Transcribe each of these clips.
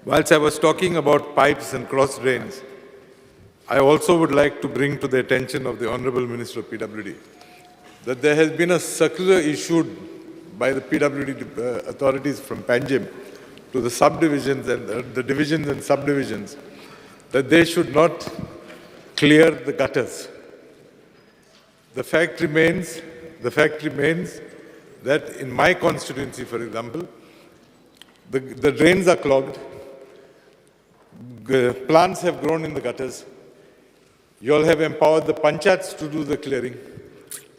Whilst I was talking about pipes and cross drains, I also would like to bring to the attention of the Honourable Minister of PWD that there has been a circular issued by the PWD authorities from Panjim to the subdivisions and the divisions and subdivisions that they should not clear the gutters. The fact remains that in my constituency, for example, the drains are clogged, plants have grown in the gutters. You all have empowered the panchayats to do the clearing,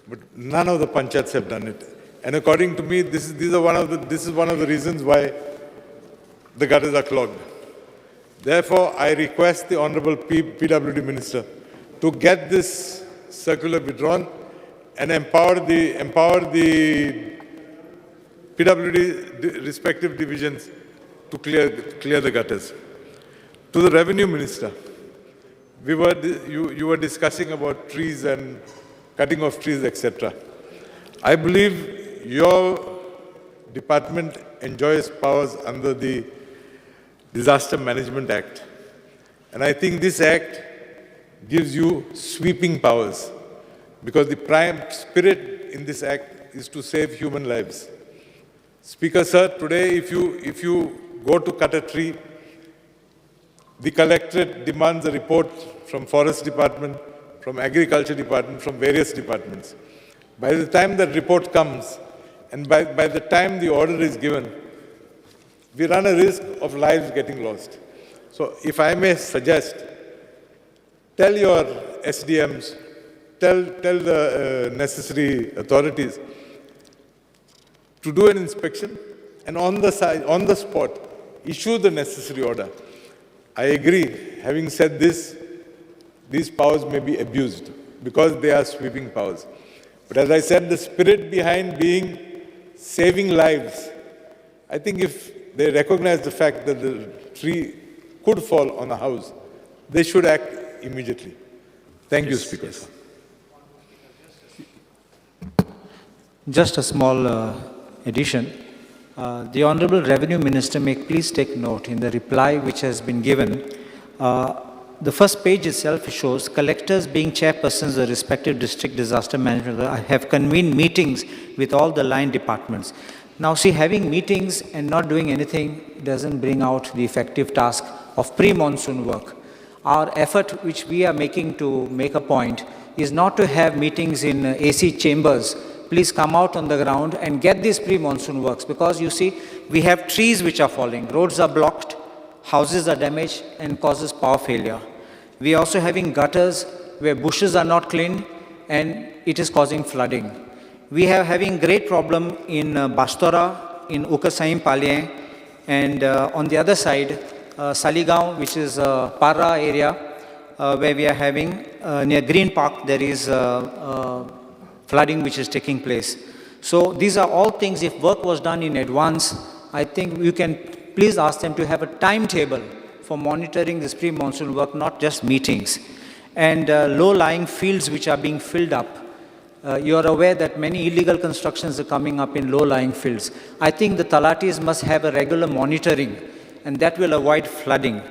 but none of the panchayats have done it. And according to me, this is one of the reasons why the gutters are clogged. Therefore, I request the Honourable PWD Minister to get this circular withdrawn and empower the PWD respective divisions to clear the gutters. To the Revenue Minister, you were discussing about trees and cutting of trees, etc. I believe your department enjoys powers under the Disaster Management Act. And I think this act gives you sweeping powers because the prime spirit in this act is to save human lives. Speaker, sir, today if you go to cut a tree, the collectorate demands a report from Forest Department, from Agriculture Department, from various departments. By the time that report comes, and by the time the order is given, we run a risk of lives getting lost. So if I may suggest, tell your SDMs, tell the necessary authorities to do an inspection and on the spot, issue the necessary order. I agree, having said this, these powers may be abused because they are sweeping powers. But as I said, the spirit behind being saving lives, I think if they recognize the fact that the tree could fall on a house, they should act immediately. Thank you, Speaker. Yes. Just a small addition. The Honourable Revenue Minister may please take note in the reply which has been given. The first page itself shows collectors being chairpersons of the respective district disaster management have convened meetings with all the line departments. Now see, having meetings and not doing anything doesn't bring out the effective task of pre-monsoon work. Our effort which we are making to make a point is not to have meetings in AC chambers. Please come out on the ground and get these pre-monsoon works because you see, we have trees which are falling, roads are blocked, houses are damaged and causes power failure. We are also having gutters where bushes are not cleaned and it is causing flooding. We are having great problem in Bastora, in Ukasaim Palien, and on the other side, Saligaon, which is Para area, where we are having near Green Park, there is flooding which is taking place. So these are all things, if work was done in advance, I think you can please ask them to have a timetable for monitoring this pre-monsoon work, not just meetings. And low-lying fields which are being filled up. You are aware that many illegal constructions are coming up in low-lying fields. I think the Talatis must have a regular monitoring, and that will avoid flooding.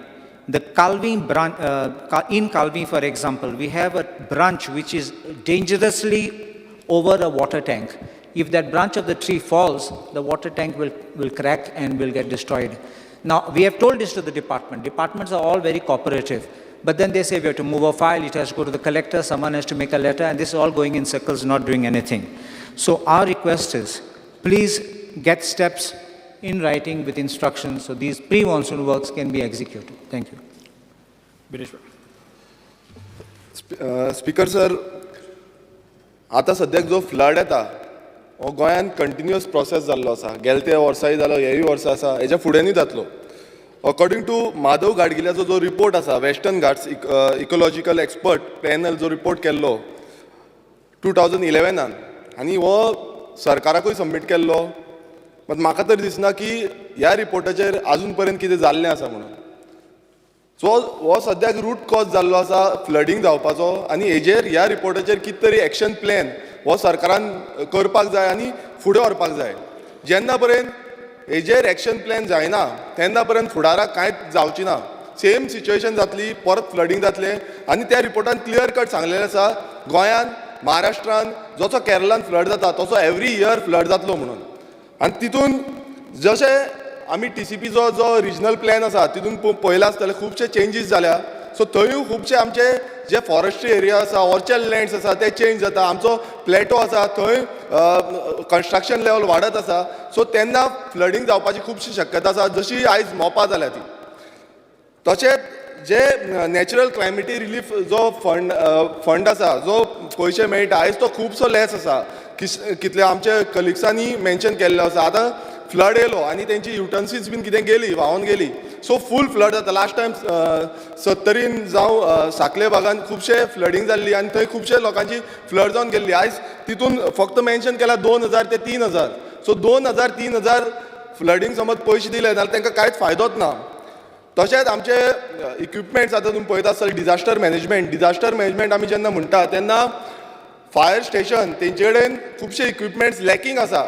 The Calvin branch, in Calvin, for example, we have a branch which is dangerously over a water tank. If that branch of the tree falls, the water tank will crack and will get destroyed. Now, we have told this to the department. Departments are all very cooperative. But then they say we have to move a file, it has to go to the collector, someone has to make a letter, and this is all going in circles, not doing anything. So our request is, please get steps in writing with instructions so these pre-monsoon works can be executed. Thank you. Speaker sir, आता सद्याक जो flood येता हो गोंयान continuous process जाल्लो आसा. गेल्या त्या वर्साय जालो, हेय वर्सा आसा, हेच्या फुडेंय जातलो. अकॉर्डिंग टू माधव गाडगिल्याचो जो रिपोर्ट आसा, western Ghats ecological expert panel जो रिपोर्ट केल्लो 2011 आनी हो सरकाराकूय सबमीट केल्लो, मात म्हाका तरी दिसना की ह्या रिपोर्टाचेर आजून पर्यंत कितें जाल्लें आसा म्हणून. सो हो सद्याक रूट कॉज जाल्लो आसा फ्लडींग जावपाचो आनी हेजेर ह्या रिपोर्टाचेर कितें तरी एक्शन प्लॅन हो सरकारान करपाक जाय आनी फुडें व्हरपाक जाय. जेन्ना पर्यंत हेजेर एक्शन प्लॅन जायना तेन्ना पर्यंत फुडाराक कांयच जावची ना. सेम सिच्युएशन जातली, परत फ्लडींग जातलें. आनी त्या रिपोर्टान क्लियर कट सांगलेलें आसा गोंयान, महाराष्ट्रान जसो केरळान फ्लड जाता तसो एवरी इयर फ्लड जातलो म्हणून. आनी तितून जशें आमी TCPचो जो रिजनल प्लॅन आसा तितून पळयला आसतलें खुबशे चेंजीस जाल्या. सो थंयूय खुबशे आमचे जे फॉरेस्ट्री एरिया आसा, ऑर्चर्ड लँड्स आसा ते चेंज जाता. आमचो प्लॅटो आसा थंय कन्स्ट्रक्शन लेवल वाडत आसा. सो तेन्ना फ्लडींग जावपाची खुबशी शक्यता आसा, जशी आयज मोपा जाल्या ती. तशेंच जे नॅचरल क्लायमेटी रिलीफ जो फंड आसा, जो पयशे मेळटा आयज तो खुबसो लेस आसा. कितले आमचे कलिग्सांनी मेन्शन केल्लो आसा. आतां फ्लड येयलो आनी तेंची युटन्सिल्स बीन कितें गेली, व्हांवून गेली. सो फूल फ्लड जाता. लास्ट टायम 70 जावं साकले भागान खुबशे फ्लडींग जाल्ली आनी थंय खुबशे लोकांची फ्लड जावन गेल्ली. आयज तितून फक्त मेन्शन केला 2000 ते 3000. सो 2000-3000 फ्लडींग समज पयशे दिले जाल्यार तांकां कांयच फायदोच ना. तशेंच आमचे इक्विपमेंट्स आतां तुमी पळयता आसतले डिजास्टर मॅनेजमेंट आमी जेन्ना म्हणटा तेन्ना फायर स्टेशन तेंचे कडेन खुबशे इक्विपमेंट्स लॅकींग आसा.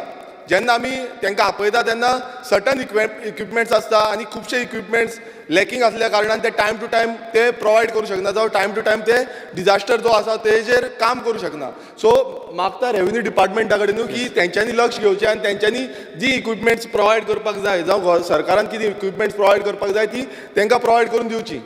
जेन्ना आमी तांकां आपयता तेन्ना सर्टन इक्विपमेंट्स आसता आनी खुबशे इक्विपमेंट्स लॅकींग आसल्या कारणान ते टायम टू टायम ते प्रोवायड करूं शकना, जावं टायम टू टायम ते डिजास्टर जो आसा तेजेर काम करूं शकना. सो मागता रेव्हेन्यू डिपार्टमेंटा कडेनूय की तेंच्यांनी लक्ष घेवचें आनी तेंच्यांनी जी इक्विपमेंट्स प्रोवायड करपाक जाय, जावं सरकारान कितें इक्विपमेंट्स प्रोवायड करपाक जाय ती तांकां प्रोवायड करून दिवची.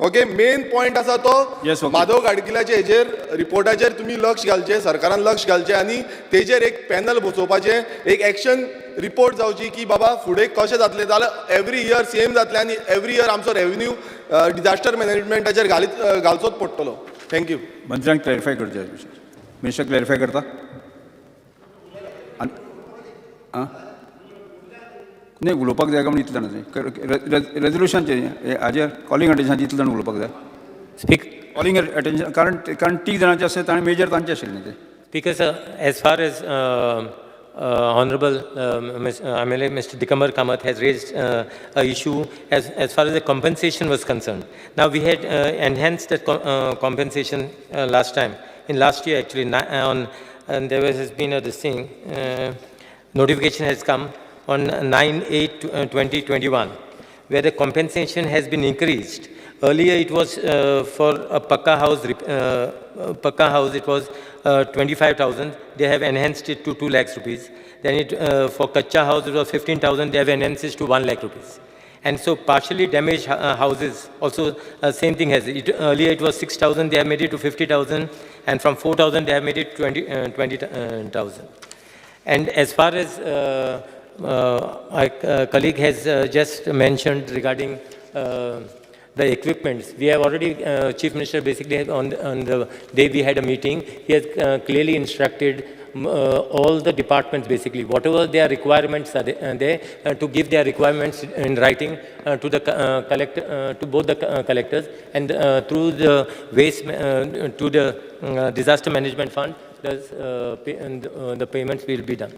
ओके, मेन पॉयंट आसा तो माधव गाडगिलाचे हेजेर रिपोर्टाचेर तुमी लक्ष घालचें, सरकारान लक्ष घालचें आनी तेजेर एक पॅनल बसोवपाचें, एक एक्शन रिपोर्ट जावची की बाबा फुडें कशें जातलें. जाल्यार एवरी इयर सेम जातलें आनी एवरी इयर आमचो रेव्हेन्यू डिजास्टर मॅनेजमेंटाचेर घालचोच पडटलो. थँक्यू. मंत्र्यांक क्लॅरिफाय करचें. मिनिस्टर क्लॅरिफाय करता. नाही उलोवपाक जाय काय म्हणून इतले जाणांचे रेजोल्युशनचे हाजेर कॉलिंग अटेन्शनाचे इतले जाण उलोवपाक जाय. कॉलिंग अटेन्शन कारण 3 जाणांचे आसले आनी मेजर तांचे आशिल्ले ते. Because as far as Honorable MLA Mr. Dikambar Kamath has raised a issue as far as the compensation was concerned. Now we had enhanced that compensation last time. In last year actually, and there has been this thing, notification has come on 9/8/2021, where the compensation has been increased. Earlier it was for a Pakka house it was 25,000. They have enhanced it to 2 lakhs rupees. Then for Kacha house it was 15,000. They have enhanced it to 1 lakh rupees. And so partially damaged houses also same thing has it. Earlier it was 6,000. They have made it to 50,000, and from 4,000 they have made it 20,000. And as far as our colleague has just mentioned regarding the equipments, we have already, Chief Minister basically on the day we had a meeting, he has clearly instructed all the departments basically, whatever their requirements are there, to give their requirements in writing to the collector, to both the collectors, and through the waste to the disaster management fund, the payments will be done.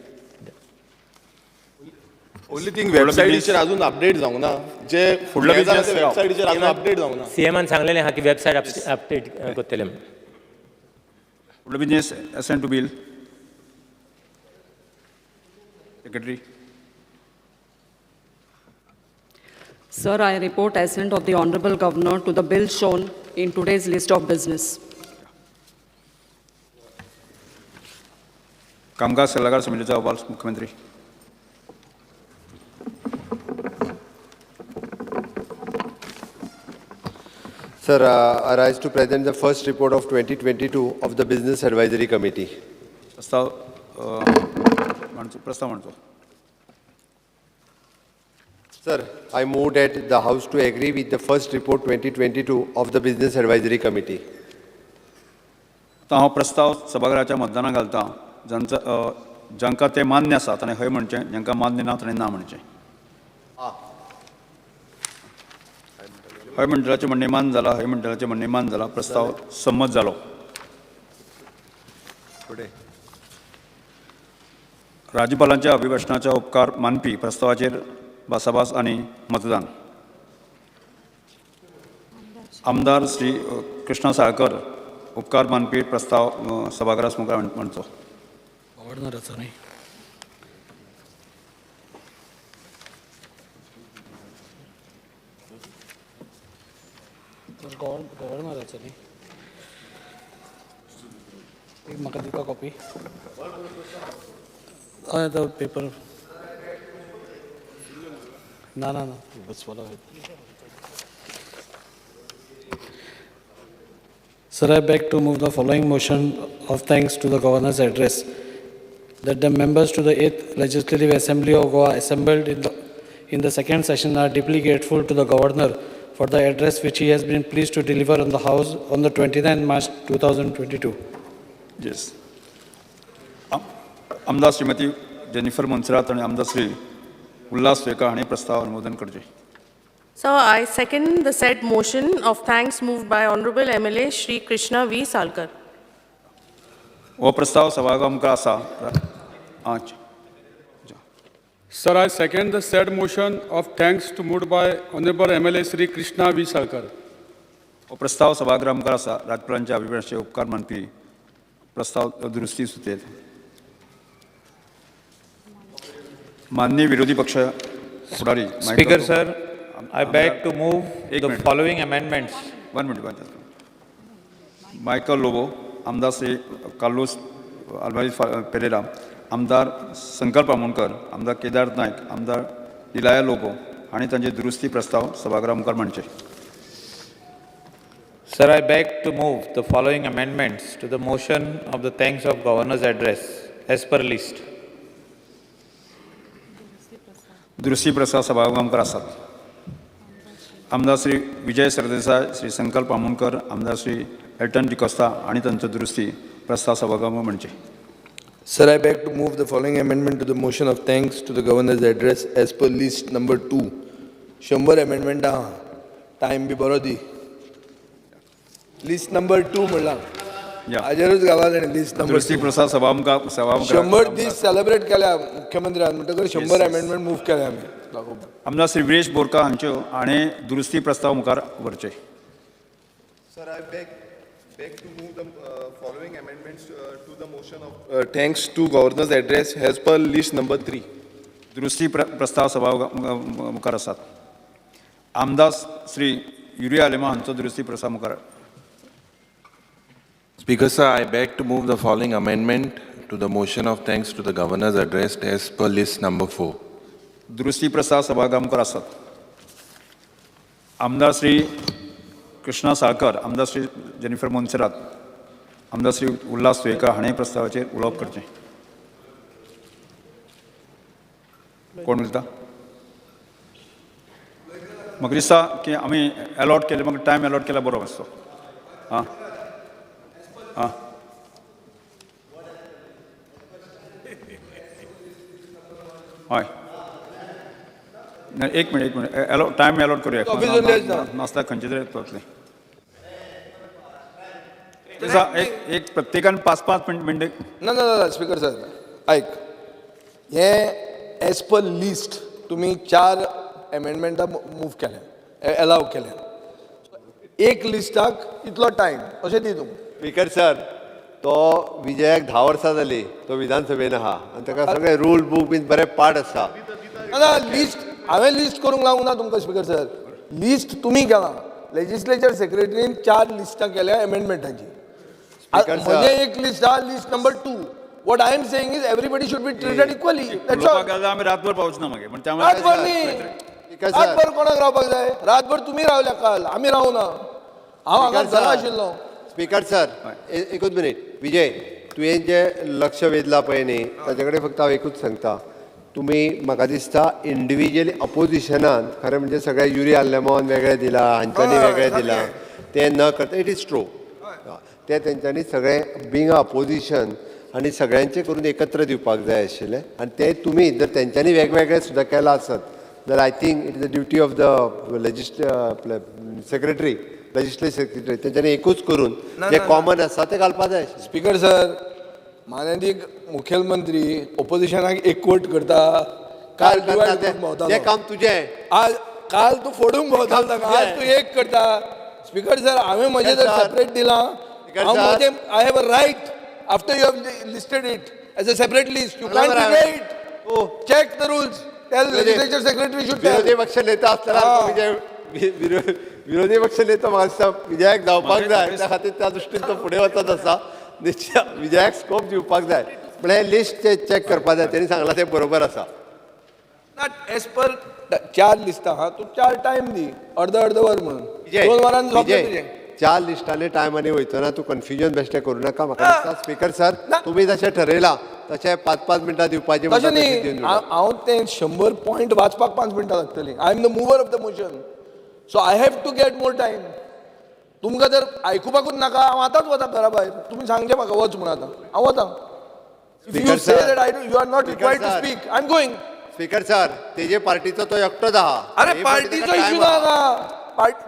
Only thing वेबसायटीचेर अजून update जावंक ना. जे फुडले वेबसायटीचेर अजून update जावंक ना. सीएमान सांगलेलें आहा की वेबसायट अपडेट करतले म्हणून. फुडलो business assent to bill. Secretary. Sir, I report assent of the Honorable Governor to the bill shown in today's list of business. कामगार सल्लागार समितीचा अहवाल मुख्यमंत्री. Sir, I rise to present the first report of 2022 of the Business Advisory Committee. प्रस्ताव मांडचो. Sir, I move that the House to agree with the first report 2022 of the Business Advisory Committee. आता हांव प्रस्ताव सभागृहाच्या मतदानाक घालता. जांकां ते मान्य आसा ताणें हय म्हणचें, जांकां मान्य ना ताणें ना म्हणचें. हय मंडळाचें म्हणणें मान जाला. हय मंडळाचें म्हणणें मान जाला. प्रस्ताव संमत जालो. राज्यपालांच्या अभिभाशणाच्या उपकार मानपी प्रस्तावाचेर भासाभास आनी मतदान. आमदार श्री कृष्णा साळकर उपकार मानपी प्रस्ताव सभागृहास मुखार मांडचो. गव्हर्नराचो न्ही एक म्हाका दिवपा कॉपी हय तो पेपर ना ना ना बसवला Sir, I beg to move the following motion of thanks to the Governor's address, that the members to the 8th Legislative Assembly of Goa assembled in the second session are deeply grateful to the Governor for the address which he has been pleased to deliver on the House on the 29th March 2022. Yes. आमदार Shrimati Jennifer Monserrate आणि आमदार श्री उल्हास स्वेका हांणी प्रस्ताव अनुमोदन करचे. So I second the said motion of thanks moved by Honorable MLA Shri Krishna V. Salkar. हो प्रस्ताव सभागृहा मुखार आसा. Sir, I second the said motion of thanks to moved by Honorable MLA Shri Krishna V. Salkar. हो प्रस्ताव सभागृहा मुखार आसा. राज्यपालांच्या अभिभाशणाचे उपकार मानपी प्रस्ताव दुरुस्ती सुचयत. माननीय विरोधी पक्ष फुडारी Speaker, sir, I beg to move the following amendments. 1 minute. Michael Lobo, आमदार श्री कार्लोस अल्वारिस पेरेरा, आमदार संकल्प आमोणकर, आमदार केदार नायक, आमदार इलाया लोबो हांणी तांचे दुरुस्ती प्रस्ताव सभागृहा मुखार मांडचे. Sir, I beg to move the following amendments to the motion of the thanks of Governor's address as per list. दुरुस्ती प्रस्ताव सभागृहा मुखार आसात. आमदार श्री विजय सरदेसाय, श्री संकल्प आमोणकर, आमदार श्री एल्टन डिकोस्ता हांणी तांचो दुरुस्ती प्रस्ताव सभागृहा मुखार मांडचे. Sir, I beg to move the following amendment to the motion of thanks to the Governor's address as per list number 2. 100 amendment आहा. Time बी बरो दी. List number 2 म्हणला. हाजेरूच घाला तेणी list number दुरुस्ती प्रस्ताव सभा मुखार 100 दीस सेलिब्रेट केल्या मुख्यमंत्र्यान म्हणटकर 100 amendment मूव केले आमी. आमदार श्री वीरेश बोरकार हांच्यो हांणी दुरुस्ती प्रस्ताव मुखार व्हरचे. Sir, I beg to move the following amendments to the motion of thanks to Governor's address as per list number 3. दुरुस्ती प्रस्ताव सभा मुखार आसात. आमदार श्री युरिया आलेमा हांचो दुरुस्ती प्रस्ताव मुखार. Speaker, sir, I beg to move the following amendment to the motion of thanks to the Governor's address as per list number 4. दुरुस्ती प्रस्ताव सभागृहा मुखार आसात. आमदार श्री कृष्णा साळकर, आमदार श्री जेनिफर मोन्सेरात, आमदार श्री उल्हास स्वेका हांणी प्रस्तावाचेर उलोवप करचें. कोण उलयता? म्हाका दिसता की आमी अलॉट केले, म्हाका टायम अलॉट केल्यार बरो आसतो. आं आं हय एक मिनिट टायम अलॉट करूया. नासता खंयचे तरी पावतले. एक प्रत्येकान 5-5 मिनट. ना स्पीकर सर ऐक, हे एज पर लिस्ट तुम्ही 4 अमेंडमेंटा मूव केल्या, अलाव केल्या. एक लिस्टाक इतलो टायम अशें दी तूं. स्पीकर सर, तो विजयाक 10 वर्सां जाली, तो विधानसभेन आहा आनी ताका सगळे रूल बूक बीन बरें पाड आसा. ना लिस्ट हांवें लिस्ट करूंक लागूंक ना तुमकां स्पीकर सर. लिस्ट तुमी केला. लेजिस्लेचर सेक्रेटरीन 4 लिस्टां केल्या अमेंडमेंटाची. म्हणजे एक लिस्ट हा list number 2. What I am saying is everybody should be treated equally. That's all. आमी रातभर पावच ना मागे, पण रातभर न्ही, रातभर कोणाक रावपाक जाय? रातभर तुमी रावल्या काल, आमी रावू ना. हांव हांगा घरा आशिल्लो. स्पीकर सर, एकूच मिनिट. विजय, तुवें जे लक्ष वेधलां पळय न्ही, ताचे कडेन फक्त हांव एकूच सांगता. तुमी म्हाका दिसता इंडिविज्युअली अपोजिशनान खरें म्हणजे सगळे युरिया लेमॉन वेगळें दिलां, हांच्यांनी वेगळें दिलां, तें न करता इट इज ट्रू. ते तेंच्यांनी सगळें बिंग अपोजिशन आनी सगळ्यांचें करून एकत्र दिवपाक जाय आशिल्लें. आनी ते तुमी जर तेंच्यांनी वेगवेगळें सुद्दां केलां आसत जाल्यार I think it is the duty of the secretary, legislative secretary, तेंच्यांनी एकूच करून जे कॉमन आसा ते घालपाक जाय. स्पीकर सर, माननीय मुखेलमंत्री ओपोजिशनाक एकवट करता. काल ते काम तुजें. आज काल तूं फोडूंक भोंवतालो, आज तूं एक करता. स्पीकर सर, हांवें म्हजें जर सेपरेट दिलां, I have a right after you have listed it as a separate list. You can't delay it. Check the rules. Tell legislature secretary should tell. विरोधी पक्ष नेता असताना विरोधी पक्ष नेतो म्हाका दिसता विजयाक जावपाक जाय त्या खातीर त्या दृश्टीन तो फुडें वचत आसा निश्चय विजयाक स्कोप दिवपाक जाय पण हे लिस्ट चॅक करपाक जाय तेणी सांगलां तें बरोबर आसा एज पर 4 लिस्टां हा तू 4 टायम दी अर्द वर म्हणून 2 वरांनी सोंपलें तुजें 4 लिस्टांनी टायमांनी वयतना तूं कन्फ्युजन बेश्टें करूं नाका म्हाका दिसता स्पीकर सर तुमी जशें ठरयलां तशें 5-5 मिनटां दिवपाचें तशें न्ही हांव तें 100 पॉयंट वाचपाक 5 मिनटां लागतलीं I am the mover of the motion so I have to get more time तुमकां जर आयकुपाकूच नाका हांव आतांच वता घरा भायर तुमी सांगचें म्हाका वच म्हणून आतां हांव वता you say that you are not required to speak I am going speaker sir तेजे पार्टीचो तो एकटोच आहा अरे पार्टीचो इशू ना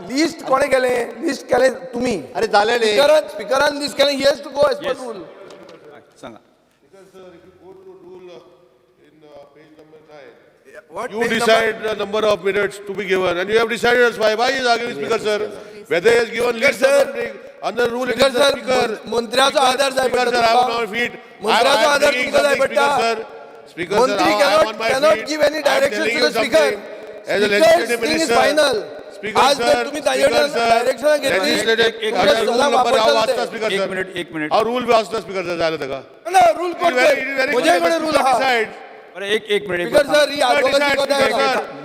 लिस्ट कोणे केलें लिस्ट केलें तुमी अरे जालें न्ही स्पीकरान लिस्ट केलें he has to go as per rule सांगा You decide the number of minutes to be given, and you have decided as why is arguing, Speaker sir, whether he has given list or something. Under rule, it is the Speaker. मंत्र्याचो आधार जाय Speaker sir, I am on my feet. मंत्र्याचो आधार तुमकां जाय पडटा Speaker sir, I am on my feet. cannot give any directions to the speaker. As a legislative minister, final. Speaker sir, Speaker sir, legislative rule number how वाचता Speaker sir. एक minute How rule वाचता Speaker sir झालं का? ना rule code म्हजेकडे rule आहा अरे एक minute speaker sir ही advocacy कोताय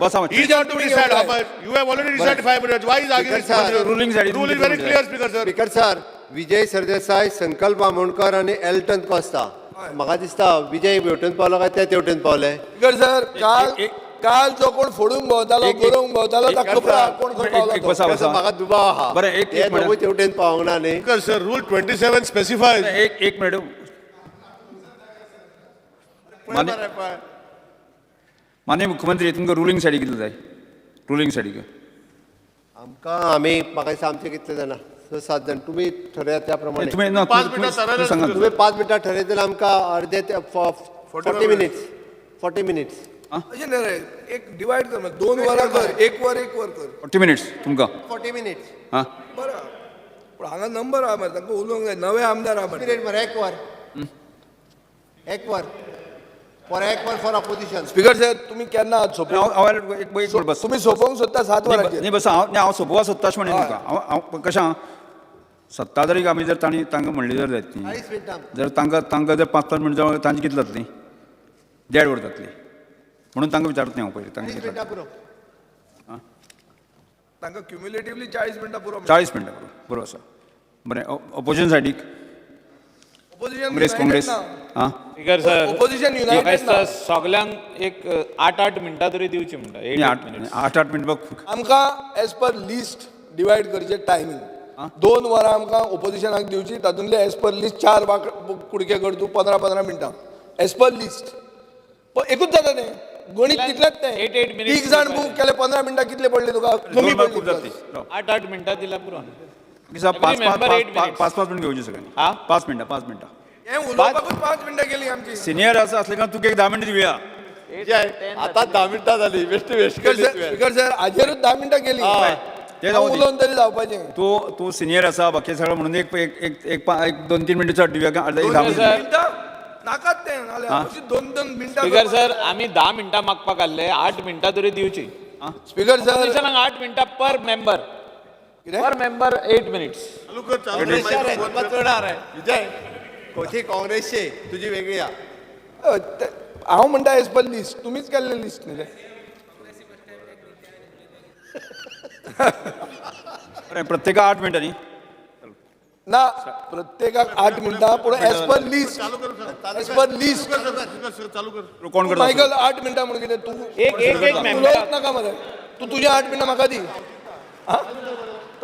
बसा He is not to decide how much. You have already decided 5 minutes. Why is arguing? Ruling Rule is very clear, Speaker sir. Speaker sir Vijay Sardesai Sankalp Bamankar आनी Elton Costa म्हाका दिसता विजय हेवटेन पावलो काय ते तेवटेन पावले स्पीकर सर काल जो कोण फोडूंक भोंवतालो गोरोवंक भोंवतालो ताका खबर आहा कोण खंय पावलो बसा म्हाका दुबाव आहा बरें एक दोगूय तेवटेन पावूंक ना न्ही Speaker sir, Rule 27 specifies. एक मिनिट माननीय मुख्यमंत्री तुमकां रुलींग सायडी कितले जाय रुलींग सायडीक आमकां आमी म्हाका दिसता आमचे कितले जाणा 6-7 जाण तुमी ठरया त्या प्रमाणे तुम्ही 5 मिनिटां सांगा तुम्ही 5 मिनटां ठरयत जाल्यार आमकां अर्दे 40 मिनिट्स अशें न्ही रे एक डिवायड कर 2 वरां कर 1 वर कर 40 मिनिट्स तुमकां 40 मिनिट्स हां बरं पूण हांगा नंबर आहा मरे तांकां उलोवंक जाय नवे आमदार आहा मरे मिनिट मरे 1 वर फॉर अपोजिशन स्पीकर सर तुमी केन्ना एक बस तुमी सोपोवंक सोदता 7 वरांचेर न्ही बस हांव सोपोवपाक सोदता अशें म्हणें तुमकां हांव कशें आहा 7 तारीख आमी जर तांकां म्हणली जर जायत न्ही जर तांकां जर 5-5 मिनटां तांची कितली जातली 1.5 वर जातली म्हणून तांकां विचारता हांव पयलीं तांकां कितली तांकां क्युम्युलेटिव्हली 40 मिनटां पुरो 40 मिनटां पुरो आसा बरें ऑपोजिशन सायडीक काँग्रेस हां स्पीकर सर ऑपोजिशन युनायटेड सगळ्यांक एक 8-8 मिनटां तरी दिवची म्हणटा 8 मिनट आमकां एज पर लिस्ट डिवायड करचे टायमींग 2 वरां आमकां ऑपोजिशनाक दिवची तातूंतले एज पर लिस्ट 4 कुडके कर तूं 15-15 मिनटां एज पर लिस्ट एकूच जाता न्ही गणित तितलेंच तें 3 जाण मूव केले 15 मिनटां कितले पडले तुका कमी पडली 8-8 मिनटां दिल्यार पुरो 5 मिनट घेवची सगळ्यांनी 5 मिनटां हें उलोवपाकूच 5 मिनटां गेली आमची सिनियर आसा असले कारण तुका एक 10 मिनटां दिवया आतां 10 मिनटां जाली वेस्ट स्पीकर सर हाजेरूच 10 मिनटां गेली उलोवन तरी जावपाचें तूं सिनियर आसा बाकी सगळं म्हणून एक 2-3 मिनटां चड दिवया नाकात तें नाल्यार 2-2 मिनटां स्पीकर सर आमी 10 मिनटां मागपाक आसले 8 मिनटां तरी दिवची स्पीकर सर 8 मिनटां पर मेंबर 8 मिनिट्स विजय कोची काँग्रेसची तुजी वेगळी आहा हांव म्हणटा एज पर लिस्ट तुमीच केल्ले लिस्ट न्ही प्रत्येका 8 मिनटां न्ही ना प्रत्येकाक 8 मिनटां पूण एज पर लिस्ट कोण करता मायकल 8 मिनटां म्हणून कितें तूं एक उलोवंक नाका मरे तूं तुजे 8 मिनटां म्हाका दी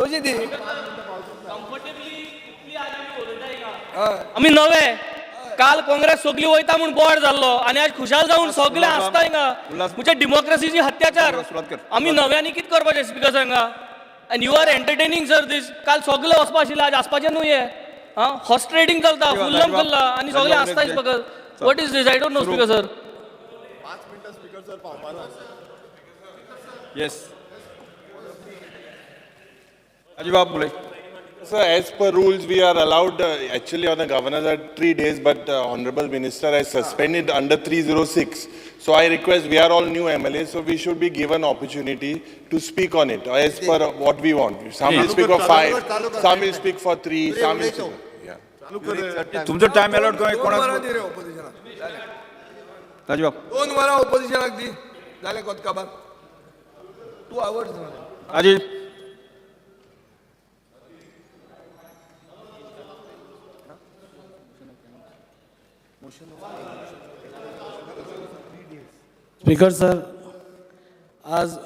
तशी दी आमी नवे काल काँग्रेस सगळी वयता म्हणून बोर्ड जाल्लो आनी आज खुशाल जावन सगळे आसता हिंगा म्हणजे डेमोक्रेसीची हत्याचार आमी नव्यांनी कितें करपाचें स्पीकर सांगा आनी यू आर एंटरटेनिंग सर दीस काल सगळे वचपा आशिल्ले आज आसपाचें न्हू हे हॉर्स ट्रेडिंग चलता फुल्लम चल्ला आनी सगळे आसता speaker what is this I don't know speaker sir 5 मिनटां स्पीकर सर पावपाना येस अजिबाब उलय So as per rules, we are allowed actually on the governors at 3 days, but Honorable Minister has suspended under 306. So I request, we are all new MLAs, so we should be given opportunity to speak on it as per what we want. Some will speak for 5, some will speak for 3, some will speak. Yeah. तुमचो time allot कोणाक राजू बाब 2 वरां ऑपोजिशनाक दी जालें कोतकाबार 2 hours Ajit speaker sir, आज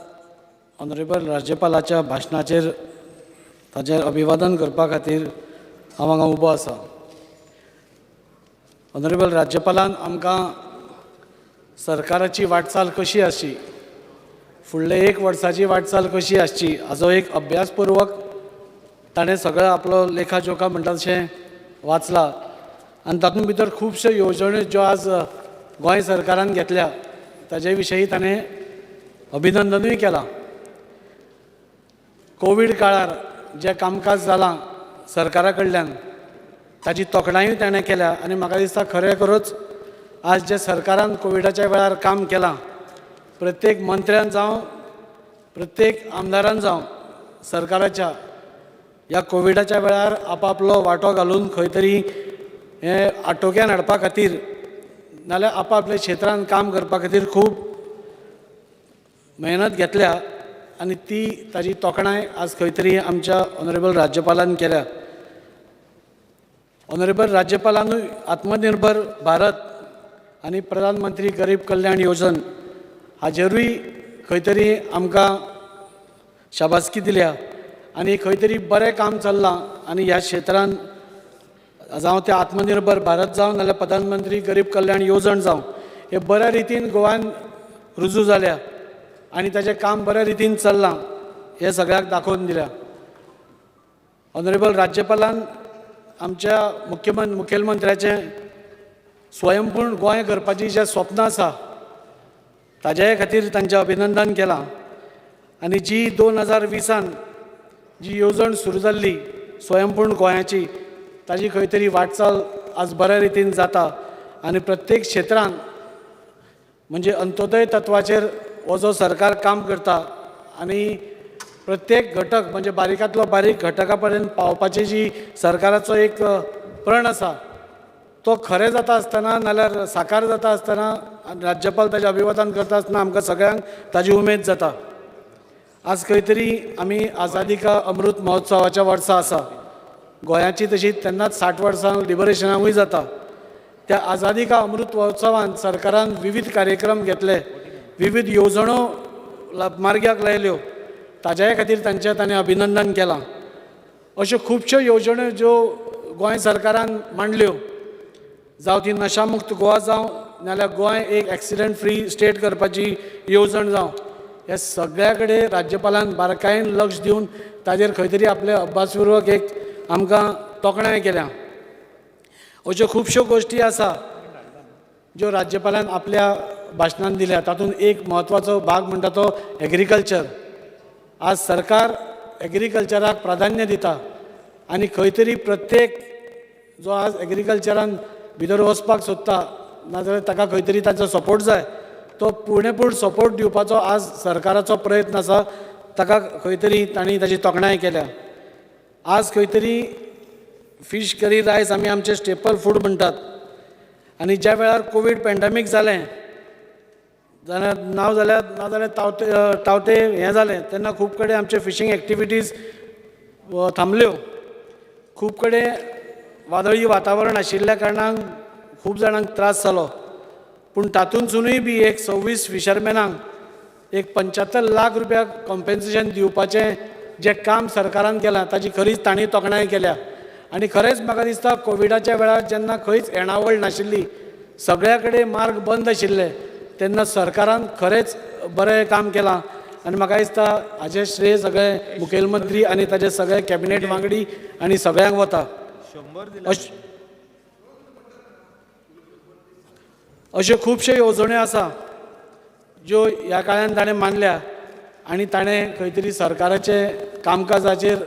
honourable राज्यपालाच्या भाशणाचेर ताचेर अभिवादन करपा खातीर हांव हांगा उबो आसा. ऑनरेबल राज्यपालान आमकां सरकाराची वाटचाल कशी आसची, फुडले 1 वर्साची वाटचाल कशी आसची हाचो एक अभ्यासपूर्वक ताणें सगळो आपलो लेखाजोखा म्हणटा तशें वाचला आनी तातूंत भितर खुबश्यो येवजण्यो ज्यो आज गोंय सरकारान घेतल्या ताजे विशयी ताणें अभिनंदनूय केलां. कोवीड काळार जें कामकाज जालां सरकारा कडल्यान ताची तोखणायूय ताणें केल्या आनी म्हाका दिसता खरें करूच आज जे सरकारान कोविडाच्या वेळार काम केलां, प्रत्येक मंत्र्यान जावं प्रत्येक आमदारान जावं सरकाराच्या ह्या कोविडाच्या वेळार आपापलो वांटो घालून खंय तरी हें आटोक्यान हाडपा खातीर नाल्यार आपापल्या क्षेत्रांत काम करपा खातीर खूब मेहनत घेतल्या आनी ती ताजी तोखणाय आज खंय तरी आमच्या ऑनरेबल राज्यपालान केल्या. ऑनरेबल राज्यपालानूय आत्मनिर्भर भारत आनी प्रधानमंत्री गरीब कल्याण येवजण हाजेरूय खंय तरी आमकां शाबासकी दिल्या आनी खंय तरी बरें काम चल्लां आनी ह्या क्षेत्रांत जावं ते आत्मनिर्भर भारत जावं नाल्यार प्रधानमंत्री गरीब कल्याण येवजण जावं हे बऱ्या रितीन गोंयान रुजू जाल्या आनी ताचें काम बऱ्या रितीन चल्लां हें सगळ्याक दाखोवन दिल्या. ऑनरेबल राज्यपालान आमच्या मुखेलमंत्र्याचें स्वयंपूर्ण गोंय करपाची जें स्वप्न आसा ताज्या खातीर तांचें अभिनंदन केलां आनी जी 2020 जी येवजण सुरू जाल्ली स्वयंपूर्ण गोंयाची ताजी खंय तरी वाटचाल आज बऱ्या रितीन जाता आनी प्रत्येक क्षेत्रांत म्हणजे अंत्योदय तत्वाचेर हो जो सरकार काम करता आनी प्रत्येक घटक म्हणजे बारीकांतलो बारीक घटका पर्यंत पावपाची जी सरकाराचो एक प्रण आसा तो खरें जाता आसतना नाल्यार साकार जाता आसतना राज्यपाल ताचें अभिवादन करता आसतना आमकां सगळ्यांक ताजी उमेद जाता. आज खंय तरी आमी आझादी का अमृत महोत्सवाच्या वर्सा आसा. गोंयाची तशी तेन्नाच 60 वर्सां लिबरेशनाकूय जाता. त्या आझादी का अमृत महोत्सवान सरकारान विविध कार्यक्रम घेतले, विविध येवजणो मार्ग्याक लायल्यो, ताज्या खातीर ताणें अभिनंदन केलां. अश्यो खुबश्यो येवजण्यो ज्यो गोंय सरकारान मांडल्यो, जावं ती नशामुक्त गोवा जावं नाल्यार गोंय एक एक्सिडेंट फ्री स्टेट करपाची येवजण जावं, हे सगळ्या कडेन राज्यपालान बारकायेन लक्ष दिवन ताजेर खंय तरी आपले अभ्यासपूर्वक एक आमकां तोखणाय केल्या. अश्यो खुबश्यो गोश्टी आसा ज्यो राज्यपालान आपल्या भाशणान दिल्या. तातूंत एक म्हत्वाचो भाग म्हणटा तो एग्रीकल्चर. आज सरकार एग्रीकल्चराक प्राधान्य दिता आनी खंय तरी प्रत्येक जो आज एग्रीकल्चरान भितर वचपाक सोदता नाजाल्यार ताका खंय तरी ताचो सपोर्ट जाय, तो पूर्णेपूर्ण सपोर्ट दिवपाचो आज सरकाराचो प्रयत्न आसा. ताका खंय तरी तांणी ताची तोखणाय केल्या. आज खंय तरी फीश करी रायस आमी आमचे स्टेपल फूड म्हणटात आनी ज्या वेळार कोवीड पॅन्डेमीक जालें जाल्यार नाजाल्यार तावते हें जालें तेन्ना खूब कडेन आमचे फिशींग एक्टिविटीज थांबल्यो. खूब कडेन वादळी वातावरण आशिल्ल्या कारणान खूब जाणांक त्रास जालो. पूण तातूंतसूनय बी एक 26 फिशरमॅनांक एक 75 लाख रुपया कॉम्पेन्सेशन दिवपाचें जें काम सरकारान केलां ताची खरीच तांणी तोखणाय केल्या. आनी खरेंच म्हाका दिसता कोविडाच्या वेळार जेन्ना खंयच येणावळ नाशिल्ली, सगळ्या कडेन मार्ग बंद आशिल्ले, तेन्ना सरकारान खरेंच बरें काम केलां आनी म्हाका दिसता हाजें श्रेय सगळे मुखेलमंत्री आनी ताजे सगळे कॅबिनेट वांगडी आनी सगळ्यांक वता. अश्यो खुबश्यो येवजण्यो आसा ज्यो ह्या काळान ताणें मांडल्या आनी ताणें खंय तरी सरकाराचे कामकाजाचेर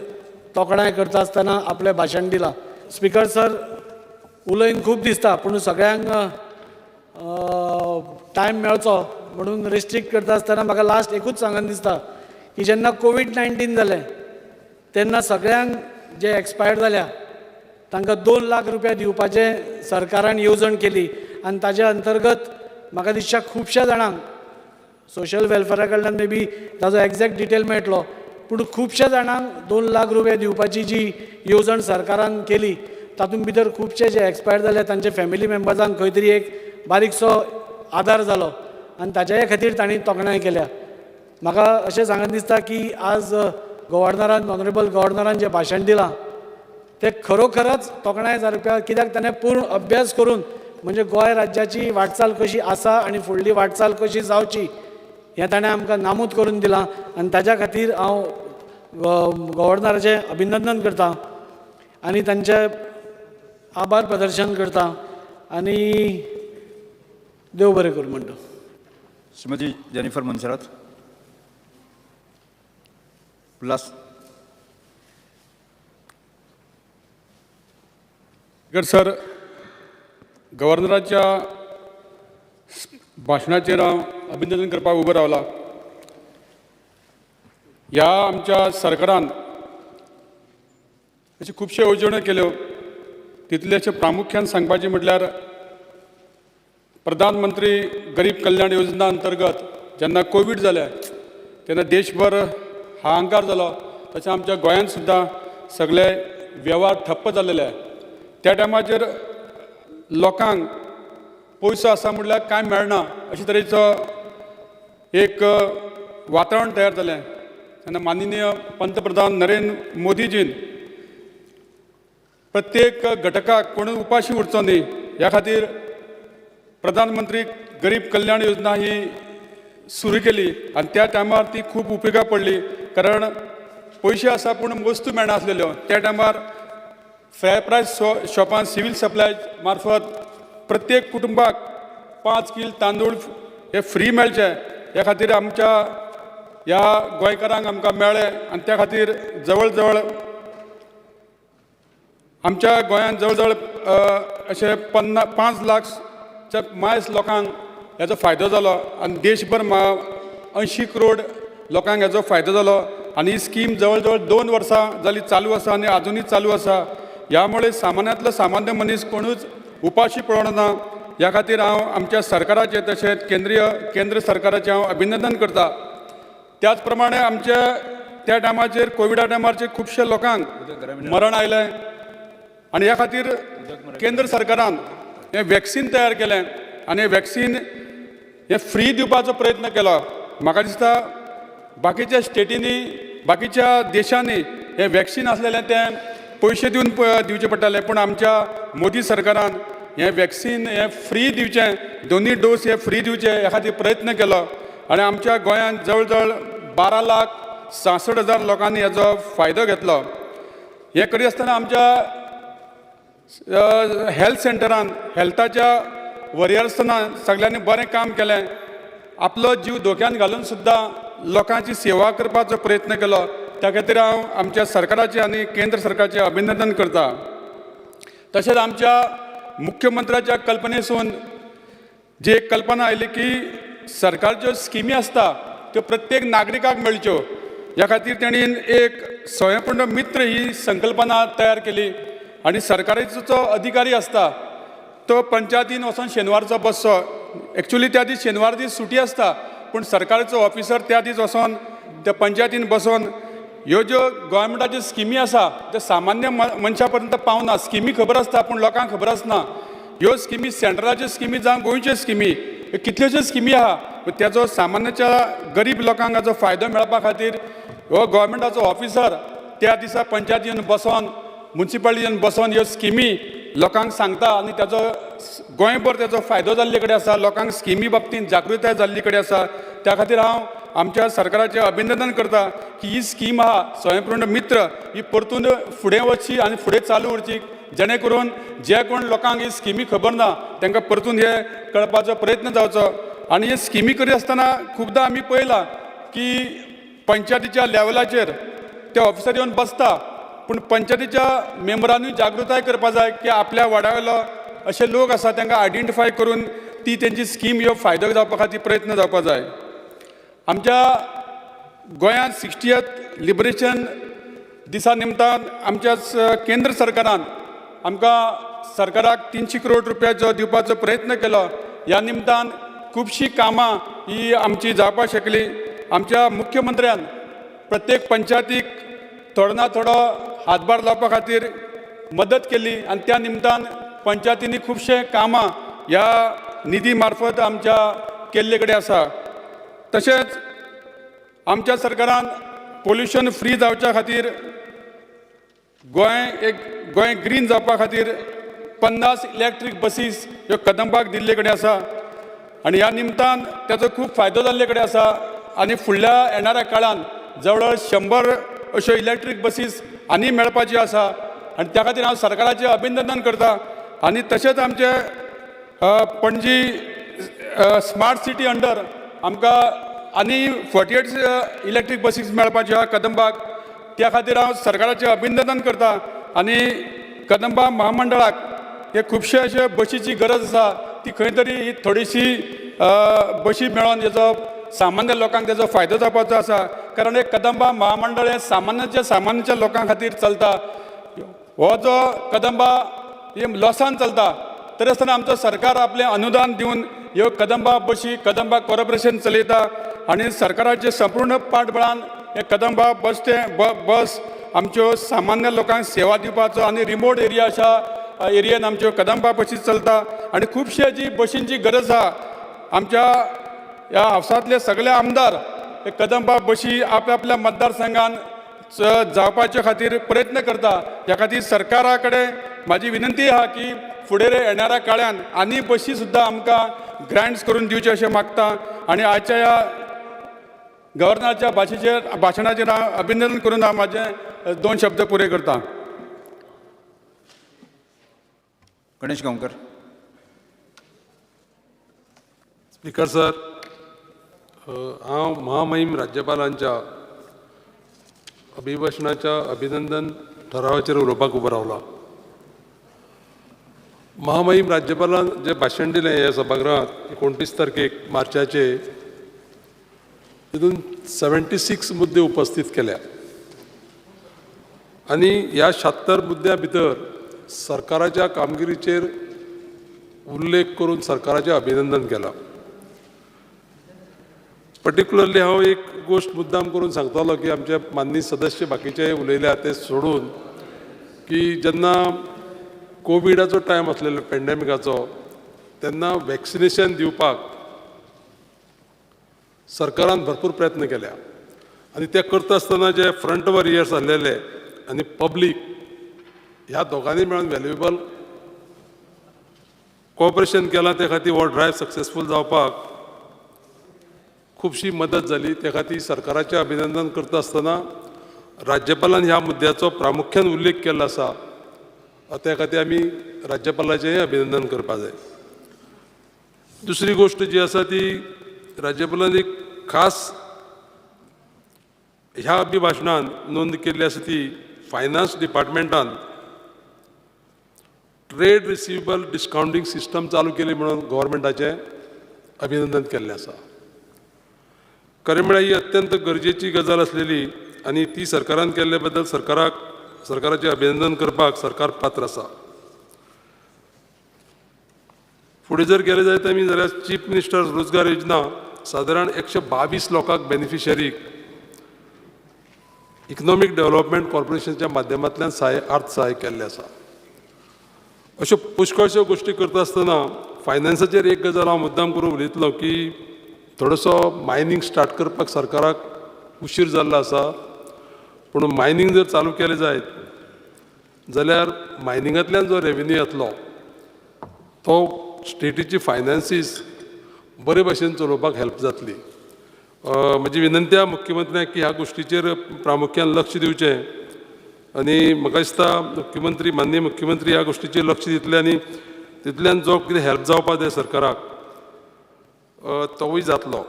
तोखणाय करता आसतना आपलें भाशण दिलां. स्पीकर सर, उलयन खूब दिसता पूण सगळ्यांक टायम मेळचो म्हणून रिस्ट्रिक्ट करता आसतना म्हाका लास्ट एकूच सांगन दिसता की जेन्ना कोवीड-19 जालें तेन्ना सगळ्यांक जे एक्सपायर्ड जाल्या तांकां 2 लाख रुपया दिवपाचें सरकारान येवजण केली आनी ताज्या अंतर्गत म्हाका दिसता खुबश्या जाणांक सोशल वेलफेरा कडल्यान मे बी ताजो एक्झॅक्ट डिटेल मेळटलो पूण खुबश्या जाणांक 2 लाख रुपया दिवपाची जी येवजण सरकारान केली तातूंत भितर खुबशे जे एक्सपायर जाले तांचे फॅमिली मेंबर्सांक खंय तरी एक बारीकसो आदार जालो आनी ताच्याय खातीर तांणी तोखणाय केल्या. म्हाका अशें सांगन दिसता की आज गव्हर्नरान ऑनरेबल गव्हर्नरान जें भाशण दिलां तें खरोखरच तोखणाय जावपाक कित्याक ताणें पूर्ण अभ्यास करून म्हणजे गोंय राज्याची वाटचाल कशी आसा आनी फुडली वाटचाल कशी जावची हें ताणें आमकां नामूद करून दिलां आनी ताज्या खातीर हांव गव्हर्नराचें अभिनंदन करतां आनी तांचें आभार प्रदर्शन करतां आनी देव बरें करूं म्हणटा. Shrimati Jennifer Monserrate. Plus. Sir, गव्हर्नराच्या भाशणाचेर हांव अभिनंदन करपाक उबो रावला. ह्या आमच्या सरकारान अशे खुबशे येवजण्यो केल्यो. तितले अशे प्रामुख्यान सांगपाचें म्हटल्यार प्रधानमंत्री गरीब कल्याण योजना अंतर्गत जेन्ना कोवीड जालें तेन्ना देशभर हाहाकार जालो. तशें आमच्या गोंयांत सुद्दां सगळे वेव्हार ठप्प जाल्ले. त्या टायमाचेर लोकांक पयसो आसा म्हटल्यार कांय मेळना अशे तरेचो एक वातावरण तयार जालें. तेन्ना माननीय पंतप्रधान नरेंद्र मोदीजीन प्रत्येक घटकाक कोण उपाशी उरचो न्ही ह्या खातीर प्रधानमंत्री गरीब कल्याण योजना ही सुरू केली आनी त्या टायमार ती खूब उपेगा पडली. कारण पयशे आसा पूण वस्तू मेळना आसलेल्यो. त्या टायमार फेर प्रायस शॉपान सिवील सप्लाय मार्फत प्रत्येक कुटुंबाक 5 किल तांदूळ हे फ्री मेळचे ह्या खातीर आमच्या ह्या गोंयकारांक आमकां मेळ्ळे आनी त्या खातीर जवळ जवळ आमच्या गोंयांत जवळ जवळ अशे 5 लाखच्या मायस लोकांक हेजो फायदो जालो आनी देशभर 80 करोड लोकांक हेजो फायदो जालो. आनी ही स्कीम जवळ जवळ 2 वर्सां जाली चालू आसा आनी आजुनूय चालू आसा. ह्यामुळे सामान्यांतलो सामान्य मनीस कोणूच उपाशी पडना ना. ह्या खातीर हांव आमच्या सरकाराचें तशेंच केंद्र सरकाराचें हांव अभिनंदन करतां. त्याच प्रमाणे आमच्या त्या टायमाचेर कोविडा टायमाचेर खुबशे लोकांक मरण आयलें आनी ह्या खातीर केंद्र सरकारान हें वॅक्सीन तयार केलें आनी हें वॅक्सीन हें फ्री दिवपाचो प्रयत्न केलो. म्हाका दिसता बाकीच्या स्टेटींनी बाकीच्या देशांनी हें वॅक्सीन आसलेलें तें पयशे दिवन दिवचें पडटालें पूण आमच्या मोदी सरकारान हें वॅक्सीन हें फ्री दिवचें. दोनूय डोस हे फ्री दिवचे ह्या खातीर प्रयत्न केलो आनी आमच्या गोंयांत जवळ जवळ 12,66,000 लोकांनी हेजो फायदो घेतलो. हें करीत आसतना आमच्या हेल्थ सेंटरान हेल्थाच्या वरियर्सांनी सगळ्यांनी बरें काम केलें. आपलो जीव धोक्यान घालून सुद्दां लोकांची सेवा करपाचो प्रयत्न केलो. त्या खातीर हांव आमच्या सरकाराचें आनी केंद्र सरकाराचें अभिनंदन करतां. तशेंच आमच्या मुख्यमंत्र्याच्या कल्पनेसून जी एक कल्पना आयली की सरकारच्यो स्किमी आसता त्यो प्रत्येक नागरिकाक मेळच्यो ह्या खातीर तेणी एक स्वयंपूर्ण मित्र ही संकल्पना तयार केली. आनी सरकाराचो जो अधिकारी आसता तो पंचायतीन वचून शेनवारचो बसचो. एक्चुली त्या दीस शेनवार दीस सुटी आसता पूण सरकाराचो ऑफिसर त्या दीस वचोन त्या पंचायतीन बसोन ह्यो ज्यो गोवोरमेंटाच्यो स्किमी आसा त्यो सामान्य मनशा पर्यंत पावना. स्किमी खबर आसता पूण लोकांक खबर आसना. ह्यो स्किमी सेंट्रलाच्यो स्किमी जावं गोंयच्यो स्किमी कितल्योश्यो स्किमी आहा तेजो सामान्यच्या गरीब लोकांक हाजो फायदो मेळपा खातीर हो गोवोरमेंटाचो ऑफिसर त्या दिसा पंचायतीन बसोन म्युन्सिपालिटीन बसोन ह्यो स्किमी लोकांक सांगता आनी तेजो गोंयभर तेजो फायदो जाल्ले कडेन आसा. लोकांक स्किमी बाबतींत जागृताय जाल्ली कडेन आसा. त्या खातीर हांव आमच्या सरकाराचें अभिनंदन करता की ही स्कीम आहा स्वयंपूर्ण मित्र ही परतून फुडें वचची आनी फुडें चालू उरची जेणे करून जे कोण लोकांक ही स्किमी खबर ना तांकां परतून हे कळपाचो प्रयत्न जावचो. आनी हे स्किमी करीत आसतना खुबदां आमी पळयलां की पंचायतीच्या लेवलाचेर ते ऑफिसर येवन बसता पूण पंचायतीच्या मेंबरांनी जागृताय करपा जाय की आपल्या वाड्यावेलो असे लोक आसा तांकां आयडेंटिफाय करून ती तेंची स्कीम ह्यो फायदो जावपा खातीर प्रयत्न जावपा जाय. आमच्या गोंयांत 60th लिबरेशन दिसा निमतान आमच्या केंद्र सरकारान आमकां सरकाराक 300 करोड रुपयाचो दिवपाचो प्रयत्न केलो. ह्या निमतान खुबशीं कामां ही आमची जावपाक शकली. आमच्या मुख्यमंत्र्यान प्रत्येक पंचायतीक थोडो ना थोडो हातभार लावपा खातीर मदत केली आनी त्या निमतान पंचायतींनी खुबशे कामां ह्या निधी मार्फत आमच्या केल्ले कडेन आसा. तशेंच आमच्या सरकारान पोल्युशन फ्री जावच्या खातीर गोंय ग्रीन जावपा खातीर 50 इलेक्ट्रीक बसीस ह्यो कदंबाक दिल्ले कडेन आसा आनी ह्या निमतान ताचो खूब फायदो जाल्ले कडेन आसा आनी फुडल्या येणाऱ्या काळांत जवळ 100 अश्यो इलेक्ट्रीक बसीस आनी मेळपाच्यो आसा आनी त्या खातीर हांव सरकाराचें अभिनंदन करता. आनी तशेंच आमचे पणजी स्मार्ट सिटी अंडर आमकां आनी 48 इलेक्ट्रीक बसीस मेळपाच्यो आहा कदंबाक. त्या खातीर हांव सरकाराचें अभिनंदन करता आनी कदंबा महामंडळाक हे खुबशे अशे बसीची गरज आसा ती खंय तरी ही थोडीशी बशी मेळोन हेजो सामान्य लोकांक तेजो फायदो जावपाचो आसा. कारण हे कदंबा महामंडळ हे सामान्य लोकां खातीर चलता. हो जो कदंबा हे लॉसान चलता तरी आसतना आमचो सरकार आपलें अनुदान दिवन ह्यो कदंबा बशी कदंबा कॉर्पोरेशन चलयता आनी सरकाराचे संपूर्ण पाठबळान हे कदंबा बस आमच्यो सामान्य लोकांक सेवा दिवपाचो आनी रिमोट एरिया अशा एरियेन आमच्यो कदंबा बशी चलता आनी खुबशे जी बशींची गरज आहा. आमच्या ह्या हावसांतले सगळे आमदार हे कदंबा बशी आपल्या मतदारसंघान जावपाचे खातीर प्रयत्न करता. ह्या खातीर सरकारा कडेन म्हाजी विनंती आहा की फुडें येणाऱ्या काळान आनी बशी सुद्दां आमकां ग्रांट्स करून दिवचे अशें मागता. आनी आजच्या ह्या गव्हर्नराच्या भाशणाचेर हांव अभिनंदन करून हांव म्हाजे 2 शब्द पुरे करता. गणेश गांवकर. स्पीकर सर, हांव महामहीम राज्यपालांच्या अभिभाशणाच्या अभिनंदन ठरावाचेर उलोवपाक उबो रावला. महामहीम राज्यपालान जे भाशण दिलें ह्या सभागृहांत 29 तारखेक मार्चाचे, तितून 76 मुद्दे उपस्थित केल्या आनी ह्या 76 मुद्द्या भितर सरकाराच्या कामगिरीचेर उल्लेख करून सरकाराचें अभिनंदन केलां. पर्टिक्युलरली हांव एक गोश्ट मुद्दाम करून सांगतलो की आमचे माननीय सदस्य बाकीचे उलयल्या ते सोडून की जेन्ना कोविडाचो टायम आसलेलो पॅन्डेमिकाचो तेन्ना वॅक्सिनेशन दिवपाक सरकारान भरपूर प्रयत्न केल्या आनी ते करता आसतना जे फ्रंट वॉरियर्स आसलेले आनी पब्लीक ह्या दोगांनी मेळून व्हॅल्युएबल कॉपरेशन केलां. त्या खातीर हो ड्रायव्ह सक्सेसफूल जावपाक खुबशी मदत जाली. त्या खातीर सरकाराचें अभिनंदन करता आसतना राज्यपालान ह्या मुद्द्याचो प्रामुख्यान उल्लेख केल्लो आसा. त्या खातीर आमी राज्यपालाचेंय अभिनंदन करपा जाय. दुसरी गोश्ट जी आसा ती राज्यपालान एक खास ह्या अभिभाशणान नोंद केल्ली आसा ती फायनान्स डिपार्टमेंटान ट्रेड रिसिवेबल डिस्कावंटींग सिस्टम चालू केली म्हणून गव्हर्मेंटाचें अभिनंदन केल्लें आसा. खरें म्हळ्यार ही अत्यंत गरजेची गजाल आसलेली आनी ती सरकारान केल्ले बद्दल सरकाराचें अभिनंदन करपाक सरकार पात्र आसा. फुडें जर गेले जायत आमी जाल्यार चीफ मिनिस्टर रोजगार योजना सादारण 122 लोकांक बेनिफिशरीक इकनॉमीक डेव्हलपमेंट कॉर्पोरेशनच्या माध्यमांतल्यान अर्थ सहाय केल्ले आसा. अश्यो पुष्कळश्यो गोश्टी करता आसतना फायनान्साचेर एक गजाल हांव मुद्दाम करून उलयतलो की थोडोसो मायनींग स्टार्ट करपाक सरकाराक उशीर जाल्लो आसा. पूण मायनींग जर चालू केलें जायत जाल्यार मायनिंगांतल्यान जो रेवेन्यू येतलो तो स्टेटीची फायनान्सीस बरे भशेन चलोवपाक हेल्प जातली. म्हजी विनंती आहा मुख्यमंत्र्याक की ह्या गोश्टीचेर प्रामुख्यान लक्ष दिवचें आनी म्हाका दिसता माननीय मुख्यमंत्री ह्या गोश्टीचेर लक्ष दितले आनी तितल्यान जो कितें हेल्प जावपाक जाय सरकाराक तोवूय जातलो.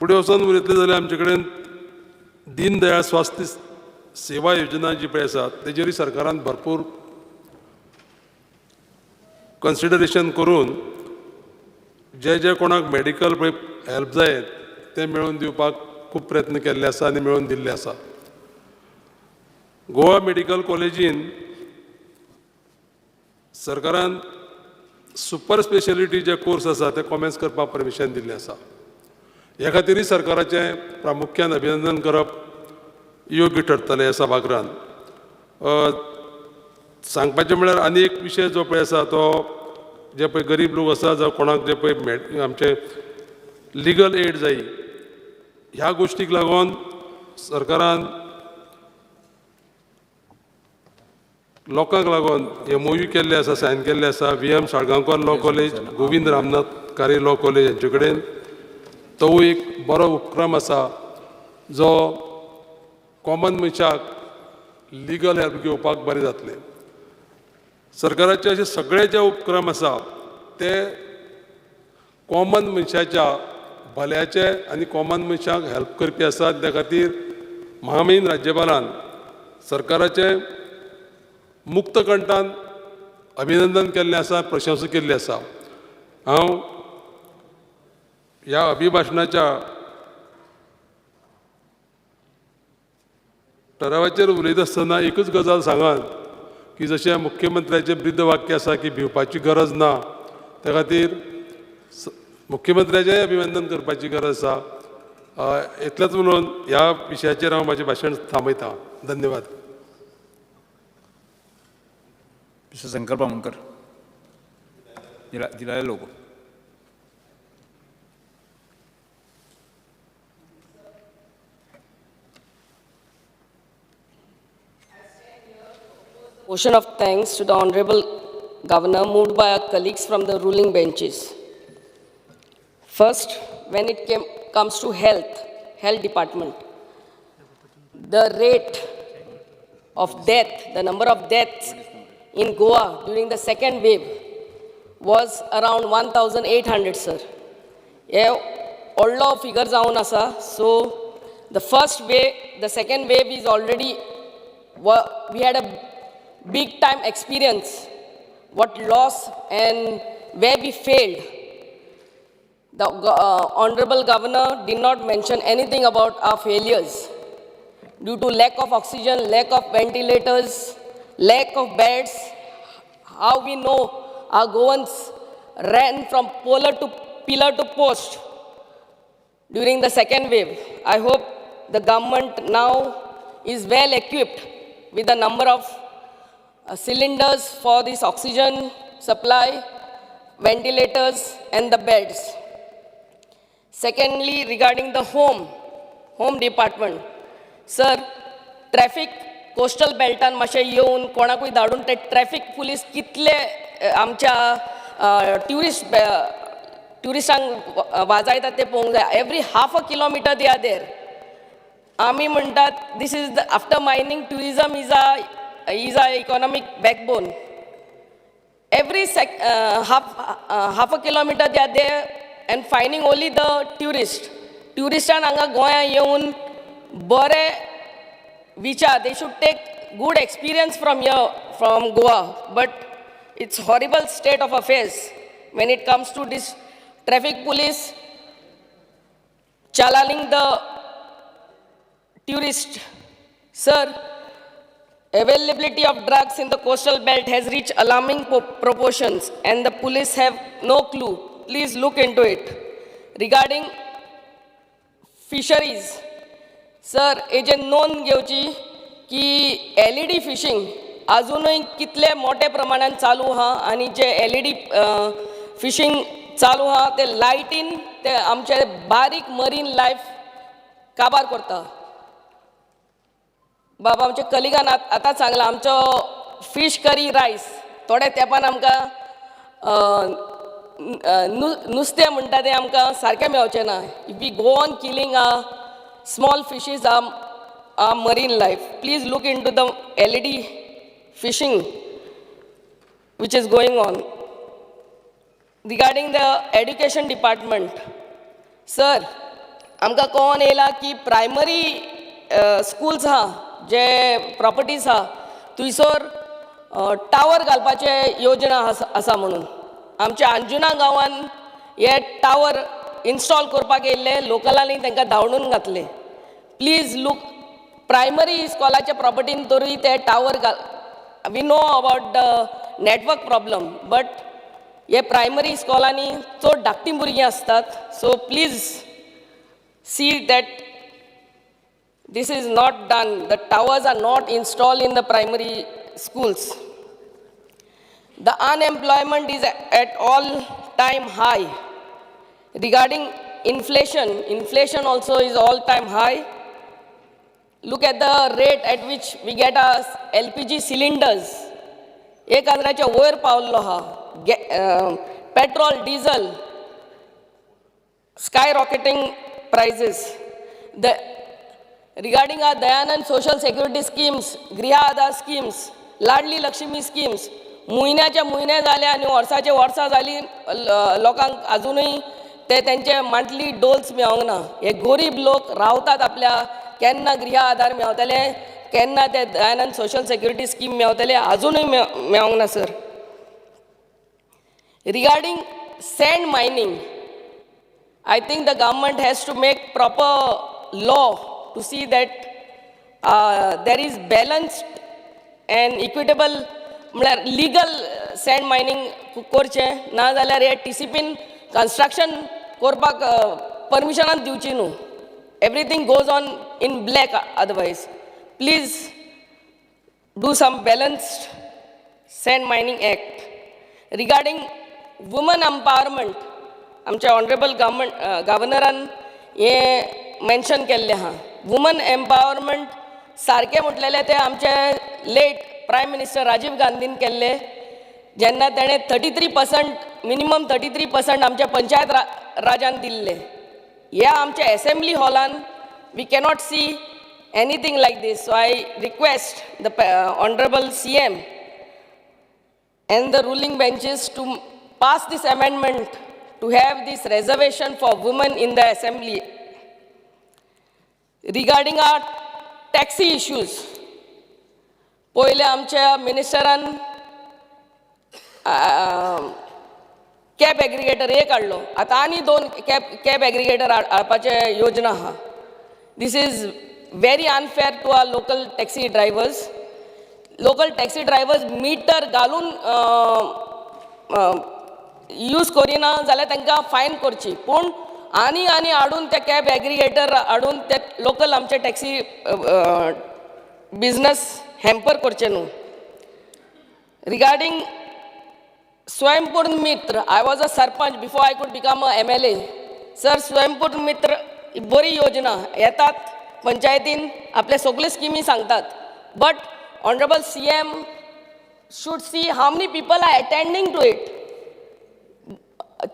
फुडें वचून उलयतले जाल्यार आमचे कडेन दीन दयाळ स्वास्थ्य सेवा योजना जी पळय आसा तेजेरूय सरकारान भरपूर कन्सिडरेशन करून जे जे कोणाक मेडिकल हेल्प जाय ते मेळून दिवपाक खूब प्रयत्न केल्ले आसा आनी मेळून दिल्ले आसा. गोवा मेडिकल कॉलेजीन सरकारान सुपर स्पेशलिटी जे कोर्स आसा ते कॉमेन्स करपाक परमिशन दिल्लें आसा. ह्या खातीरय सरकाराचें प्रामुख्यान अभिनंदन करप योग्य ठरतलें ह्या सभागृहान. सांगपाचें म्हळ्यार आनी एक विशय जो पळय आसा तो जे पळय गरीब लोक आसा जावं कोणाक जे पळय आमचे लिगल एड जायी ह्या गोश्टीक लागून सरकारान लोकांक लागून MOU केल्ले आसा, सायन केल्ले आसा. VM Salgaonkar law college, Govind Ramnath Kare law college हांचे कडेन तो एक बरो उपक्रम आसा जो कॉमन मनशाक लिगल हेल्प घेवपाक बरें जातलें. सरकाराचे अशे सगळे जे उपक्रम आसा ते कॉमन मनशाच्या भल्याचे आनी कॉमन मनशाक हेल्प करपी आसात. त्या खातीर महामहिम राज्यपालान सरकाराचे मुक्त कंठान अभिनंदन केल्लें आसा, प्रशंसा केल्ली आसा. हांव ह्या अभिभाशणाच्या ठरावाचेर उलयता आसतना एकूच गजाल सांगात की जशें मुख्यमंत्र्याचें ब्रीद वाक्य आसा की भिवपाची गरज ना, त्या खातीर मुख्यमंत्र्याचेंय अभिनंदन करपाची गरज आसा. इतलेंच म्हणून ह्या विशयाचेर हांव म्हाजें भाशण थांबयतां. धन्यवाद. Mr. Shankar Pamunkar, Dilaya Logo. Motion of thanks to the Honorable Governor moved by our colleagues from the ruling benches. First, when it comes to health department, the rate of death, the number of deaths in Goa during the second wave was around 1,800, sir. All figures down asa. So the first wave, the second wave is already, we had a big time experience, what loss and where we failed. The Honorable Governor did not mention anything about our failures due to lack of oxygen, lack of ventilators, lack of beds. How we know our Goans ran from pillar to post during the second wave. I hope the government now is well equipped with the number of cylinders for this oxygen supply, ventilators and the beds. Secondly, regarding the home department, sir, traffic coastal बेल्टान मातशें येवन कोणाकूय धाडून ते traffic police कितले आमच्या ट्युरिस्टांक वाजयतात ते पळोवंक जाय. Every half a kilometre they are there. आमी म्हणटात this is after mining tourism is a economic backbone. Every half a kilometre they are there and fining only the ट्युरिस्टान हांगा गोंयांत येवन बरे विचार, they should take good experience from Goa, but it's horrible state of affairs when it comes to this traffic police chalaning the tourist. Sir, availability of drugs in the coastal belt has reached alarming proportions and the police have no clue. Please look into it. Regarding fisheries, sir हेजे नोंद घेवची की LED fishing अजूनही कितले मोठ्या प्रमाणात चालू आहा आनी जे LED फिशींग चालू आहा ते लायटीन ते आमचे बारीक मरीन लायफ काबार करता. बाबा आमच्या कलिगान आतां सांगला आमचो फिश करी रायस थोड्या तेंपान आमकां नुस्तें म्हणटा तें आमकां सारकें मेळचें ना. If we go on killing small fishes are marine life. Please look into the LED fishing which is going on. Regarding the education department, sir, आमकां कळोन येयला की प्रायमरी स्कूल्स आहा जे प्रॉपर्टीज आहा थंयसर टावर घालपाचे योजना आसा म्हणून आमच्या अंजुना गांवान हे टावर इन्स्टॉल करपाक येयल्ले लोकलांनी तांकां धांवडून घातले. प्लीज लूक प्रायमरी स्कॉलाच्या प्रॉपर्टीन तरी ते tower we know about the network problem but हे प्रायमरी स्कॉलांनी चड धाकटी भुरगीं आसतात. So please see that this is not done. The towers are not installed in the primary schools. The unemployment is at all-time high. Regarding inflation, inflation also is all-time high. Look at the rate at which we get our LPG cylinders. 1000च्या वयर पावल्लो हा. Petrol, diesel, skyrocketing prices. Regarding our Dayanand social security schemes, Griha Aadhar schemes, Ladli Lakshmi schemes, म्हयन्याचे म्हयने जाले आनी वर्साचे वर्सां जाली लोकांक अजूनही ते त्यांचे मंथली डोल्स मेळोंक ना. हे गरीब लोक रावतात आपल्या केन्ना गृह आधार मेळटले केन्ना ते दयानंद सोशल सेक्युरिटी स्कीम मेळटले अजूनही मेळोंक ना sir. Regarding sand mining, I think the government has to make proper law to see that there is balanced and equitable legal sand mining करचे ना जाल्यार हे TCPन construction करपाक permission दिवची न्हू. Everything goes on in black otherwise. Please do some balanced sand mining act. Regarding women empowerment, आमच्या honourable गव्हर्नरान हे mention केल्लें आहा. वुमन एम्पावरमेंट सारकें म्हटलेलें तें आमचे लेट प्रायम मिनिस्टर राजीव गांधीन केल्लें जेन्ना तेणें 33% मिनिमम 33% आमच्या पंचायत राजान दिल्ले. ह्या आमच्या असेंब्ली हॉलान we cannot see anything like this. So I request the honourable CM and the ruling benches to pass this amendment to have this reservation for women in the assembly. Regarding our taxi issues, पहिले आमच्या मिनिस्टरान cab aggregator एक हाडलो. आतां आनी 2 cab aggregator हाडपाचे योजना आहा. This is very unfair to our local taxi drivers. Local taxi drivers meter घालून use करिना जाल्यार तांकां फायन करची. पूण आनी हाडून ते कॅब एग्रिगेटर हाडून ते लोकल आमचे टॅक्सी बिझनस हॅम्पर करचे न्हू. रिगार्डिंग स्वयंपूर्ण मित्र, I was a sarpanch before I could become a MLA. Sir स्वयंपूर्ण मित्र बरी योजना येतात पंचायतीन आपले सगळे स्किमी सांगतात. But honourable CM should see how many people are attending to it.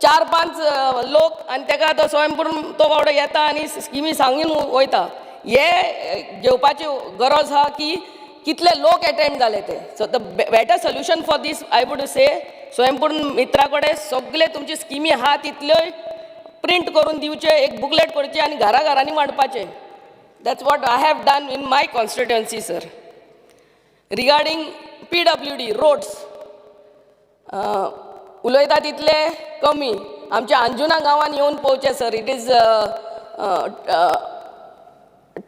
4-5 लोक आनी तेका तो स्वयंपूर्ण तो बावडो येता आनी स्किमी सांगून वयता. हे घेवपाची गरज आहा की कितले लोक अटेंड जाले ते. So the better solution for this I would say Swayampurna Mitra कडेन सगळे तुमची स्किमी आहा तितल्योय प्रिंट करून दिवचे, एक बुकलेट करचे आनी घराघरांनी मांडपाचे. That's what I have done in my constituency sir. Regarding PWD roads उलयता तितले कमी. आमच्या अंजुना गांवान येवन पळोवचें sir. It is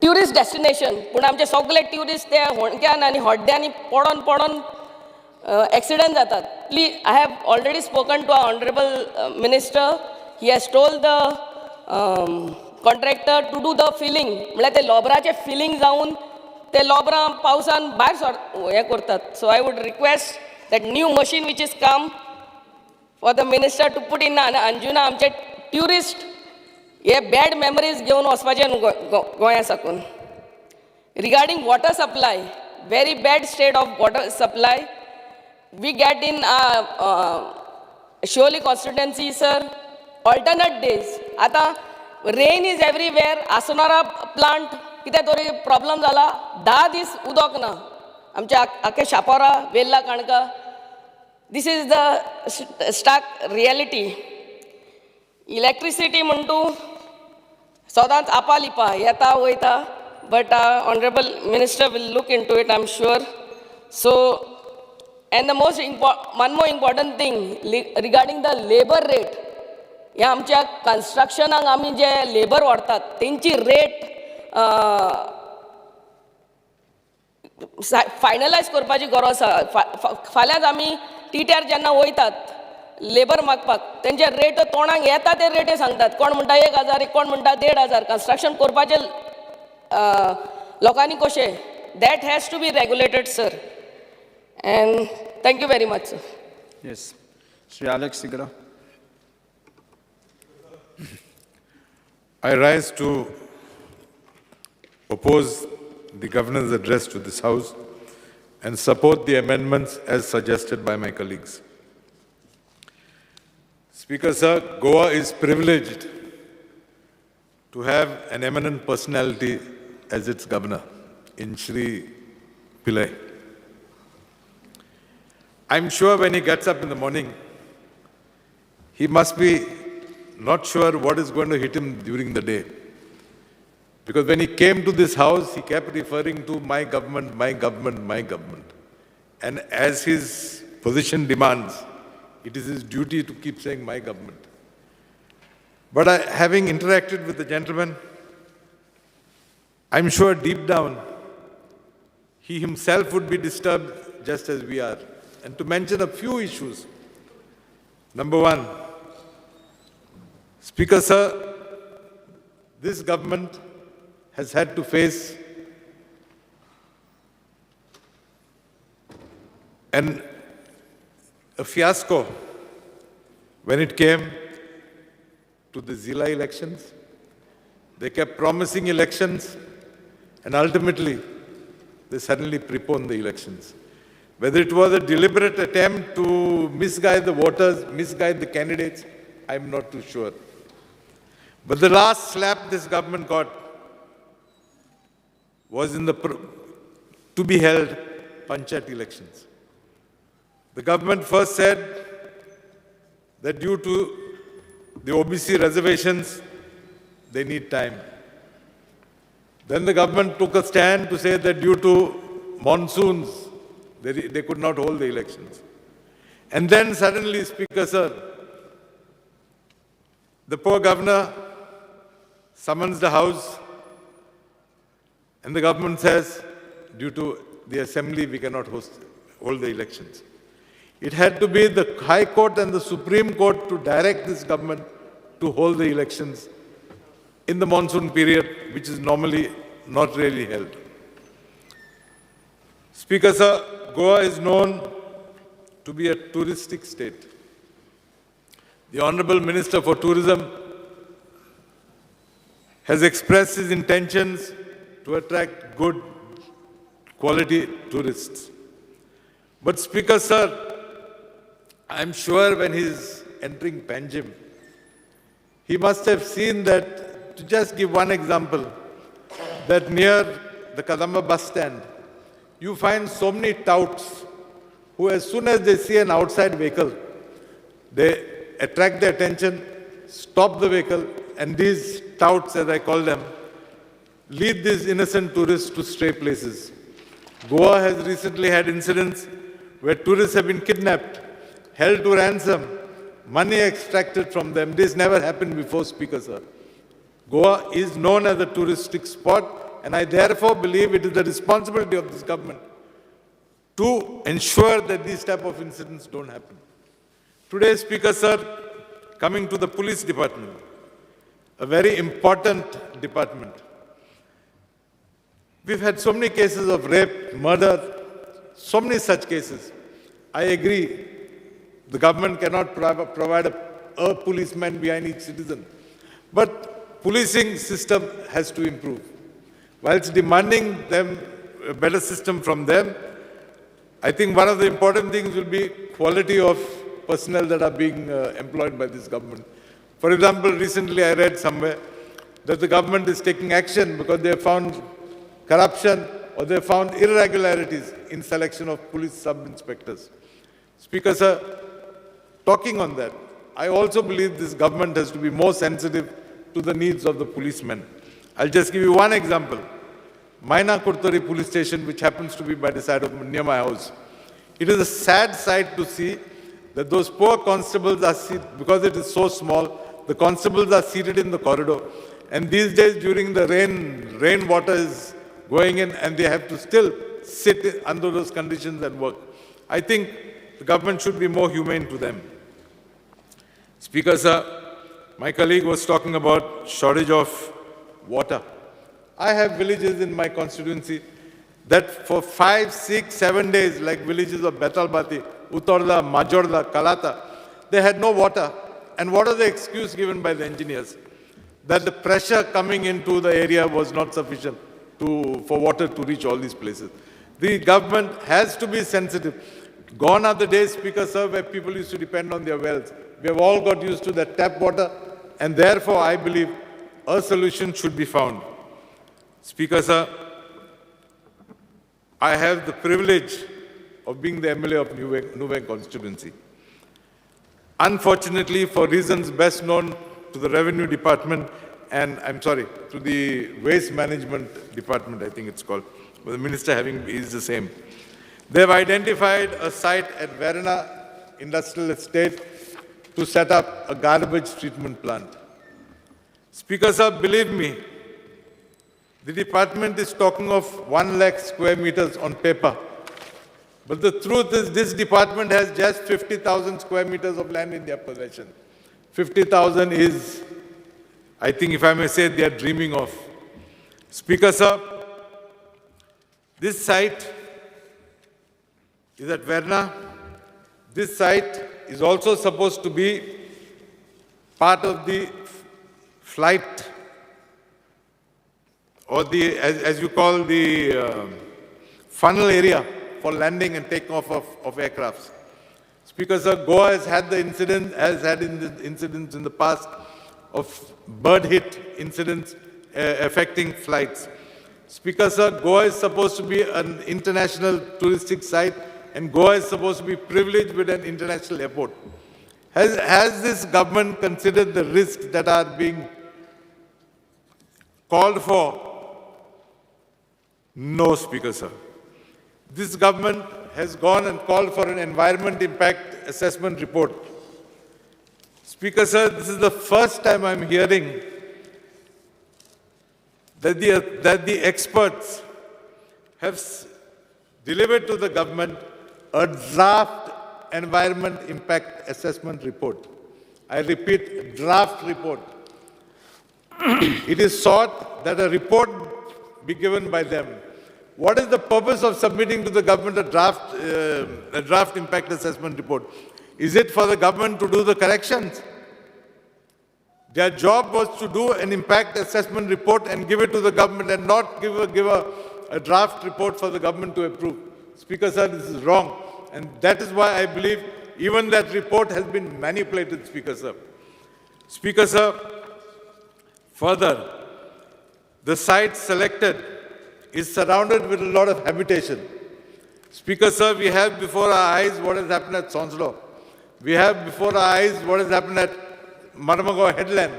tourist destination पूण आमचे सगळे ट्युरिस्ट ते होणक्यान आनी हड्ड्यांनी पडोन एक्सिडंट जातात. Please I have already spoken to our honourable minister. He has told the contractor to do the filling म्हळ्यार ते लोबराचे फिलिंग जावन ते लोबरां पावसान भायर हे करतात. So I would request that new machine which is come for the minister to put in Anjuna आमचे tourist हे बॅड मेमरीज घेवन वचपाचे न्हू गोंया साकून. Regarding water supply, very bad state of water supply we get in Siolim constituency sir. Alternate days आतां rain is everywhere. Assonora plant कितें तरी प्रॉब्लम जाला 10 दीस उदक ना आमच्या आख्या शापोरा वेल्ला काणका. This is the stark reality. Electricity म्हणटू सदांच आपालिपा येता वयता but Honorable Minister will look into it, I'm sure. So, and the one more important thing regarding the labor rate. ह्या आमच्या कन्स्ट्रक्शनाक आमी जे लेबर व्हरतात तेंची रेट फायनलायज करपाची गरज आसा. फाल्यांच आमी टिट्यार जेन्ना वयतात लेबर मागपाक तेंचे रेट तोंडाक येता ते रेटी सांगतात. कोण म्हणटा 1000, कोण म्हणटा 1500. कन्स्ट्रक्शन करपाचे लोकांनी कशें, that has to be regulated sir. And thank you very much, sir. Yes. Sri Alex Sigara. I rise to oppose the Governor's address to this House and support the amendments as suggested by my colleagues. Speaker, sir, Goa is privileged to have an eminent personality as its governor in Shri Pillai. I'm sure when he gets up in the morning, he must be not sure what is going to hit him during the day. Because when he came to this house, he kept referring to my government, my government, my government. And as his position demands, it is his duty to keep saying my government. But having interacted with the gentleman, I'm sure deep down, he himself would be disturbed just as we are. And to mention a few issues. Number one, Speaker, sir, this government has had to face a fiasco when it came to the Zilla elections. They kept promising elections, and ultimately, they suddenly preponed the elections. Whether it was a deliberate attempt to misguide the voters, misguide the candidates, I'm not too sure. But the last slap this government got was in the to-be-held Panchayat elections. The government first said that due to the OBC reservations, they need time. Then the government took a stand to say that due to monsoons, they could not hold the elections. And then suddenly, Speaker, sir, the poor governor summons the House and the government says, due to the assembly, we cannot hold the elections. It had to be the High Court and the Supreme Court to direct this government to hold the elections in the monsoon period, which is normally not really held. Speaker, sir, Goa is known to be a touristic state. The Honorable Minister for Tourism has expressed his intentions to attract good quality tourists. But Speaker, sir, I'm sure when he's entering Panjim, he must have seen that, to just give one example, that near the Kadamba bus stand, you find so many touts who, as soon as they see an outside vehicle, they attract their attention, stop the vehicle, and these touts, as I call them, lead these innocent tourists to stray places. Goa has recently had incidents where tourists have been kidnapped, held to ransom, money extracted from them. This never happened before, Speaker, sir. Goa is known as a touristic spot, and I therefore believe it is the responsibility of this government to ensure that these type of incidents don't happen. Today, Speaker, sir, coming to the police department, a very important department. We've had so many cases of rape, murder, so many such cases. I agree, the government cannot provide a policeman behind each citizen. But policing system has to improve. Whilst demanding them a better system from them, I think one of the important things will be quality of personnel that are being employed by this government. For example, recently I read somewhere that the government is taking action because they have found corruption or they have found irregularities in selection of police sub-inspectors. Speaker, sir, talking on that, I also believe this government has to be more sensitive to the needs of the policemen. I'll just give you one example. Maina Kurtori police station, which happens to be by the side of near my house. It is a sad sight to see that those poor constables are because it is so small, the constables are seated in the corridor. And these days during the rain water is going in and they have to still sit under those conditions and work. I think the government should be more humane to them. Speaker, sir, my colleague was talking about shortage of water. I have villages in my constituency that for 5, 6, 7 days, like villages of Betalbati, Utorda, Majorda, Kalata, they had no water. And what was the excuse given by the engineers? That the pressure coming into the area was not sufficient for water to reach all these places. The government has to be sensitive. Gone are the days, Speaker, sir, where people used to depend on their wells. We have all got used to that tap water, and therefore I believe a solution should be found. Speaker, sir, I have the privilege of being the MLA of Nuveng constituency. Unfortunately, for reasons best known to the Revenue Department and, to the Waste Management Department, I think it's called, but the minister is the same. They've identified a site at Verna Industrial Estate to set up a garbage treatment plant. Speaker, sir, believe me, the department is talking of 1 lakh square meters on paper. But the truth is this department has just 50,000 square meters of land in their possession. 50,000 is, I think if I may say, they are dreaming of. Speaker, sir, this site is at Verna. This site is also supposed to be part of the flight or the, as you call, the funnel area for landing and takeoff of aircrafts. Speaker, sir, Goa has had incidents in the past of bird hit incidents affecting flights. Speaker, sir, Goa is supposed to be an international touristic site and Goa is supposed to be privileged with an international airport. Has this government considered the risks that are being called for? No, Speaker, sir. This government has gone and called for an environment impact assessment report. Speaker, sir, this is the first time I'm hearing that the experts have delivered to the government a draft environment impact assessment report. I repeat, draft report. It is sought that a report be given by them. What is the purpose of submitting to the government a draft impact assessment report? Is it for the government to do the corrections? Their job was to do an impact assessment report and give it to the government and not give a draft report for the government to approve. Speaker, sir, this is wrong. And that is why I believe even that report has been manipulated, Speaker, sir. Speaker, sir, further, the site selected is surrounded with a lot of habitation. Speaker, sir, we have before our eyes what has happened at Sonslo. We have before our eyes what has happened at Marmagaon headland.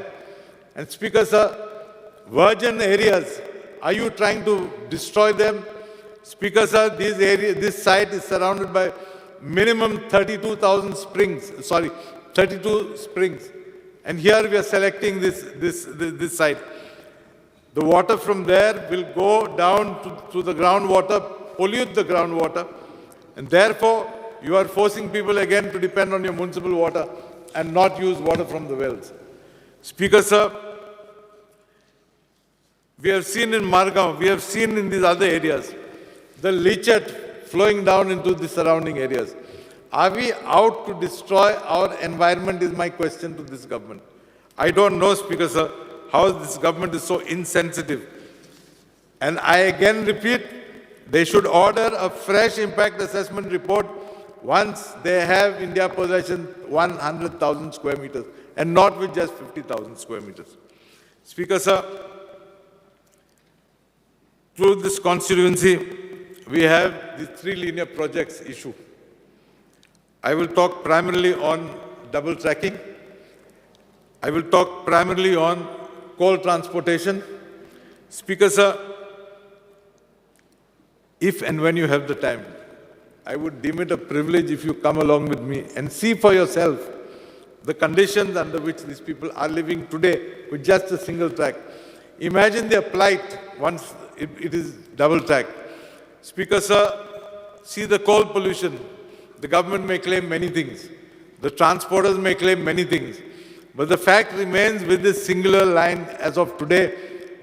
And Speaker, sir, virgin areas, are you trying to destroy them? Speaker, sir, this site is surrounded by minimum 32 springs. And here we are selecting this site. The water from there will go down to the groundwater, pollute the groundwater, and therefore you are forcing people again to depend on your municipal water and not use water from the wells. Speaker, sir, we have seen in Margaon, we have seen in these other areas, the leachate flowing down into the surrounding areas. Are we out to destroy our environment is my question to this government. I don't know, Speaker, sir, how this government is so insensitive. And I again repeat, they should order a fresh impact assessment report once they have in their possession 100,000 square meters and not with just 50,000 square meters. Speaker, sir, through this constituency, we have the 3 linear projects issue. I will talk primarily on double tracking. I will talk primarily on coal transportation. Speaker, sir, if and when you have the time, I would deem it a privilege if you come along with me and see for yourself the conditions under which these people are living today with just a single track. Imagine their plight once it is double track. Speaker, sir, see the coal pollution. The government may claim many things. The transporters may claim many things. But the fact remains with this singular line as of today,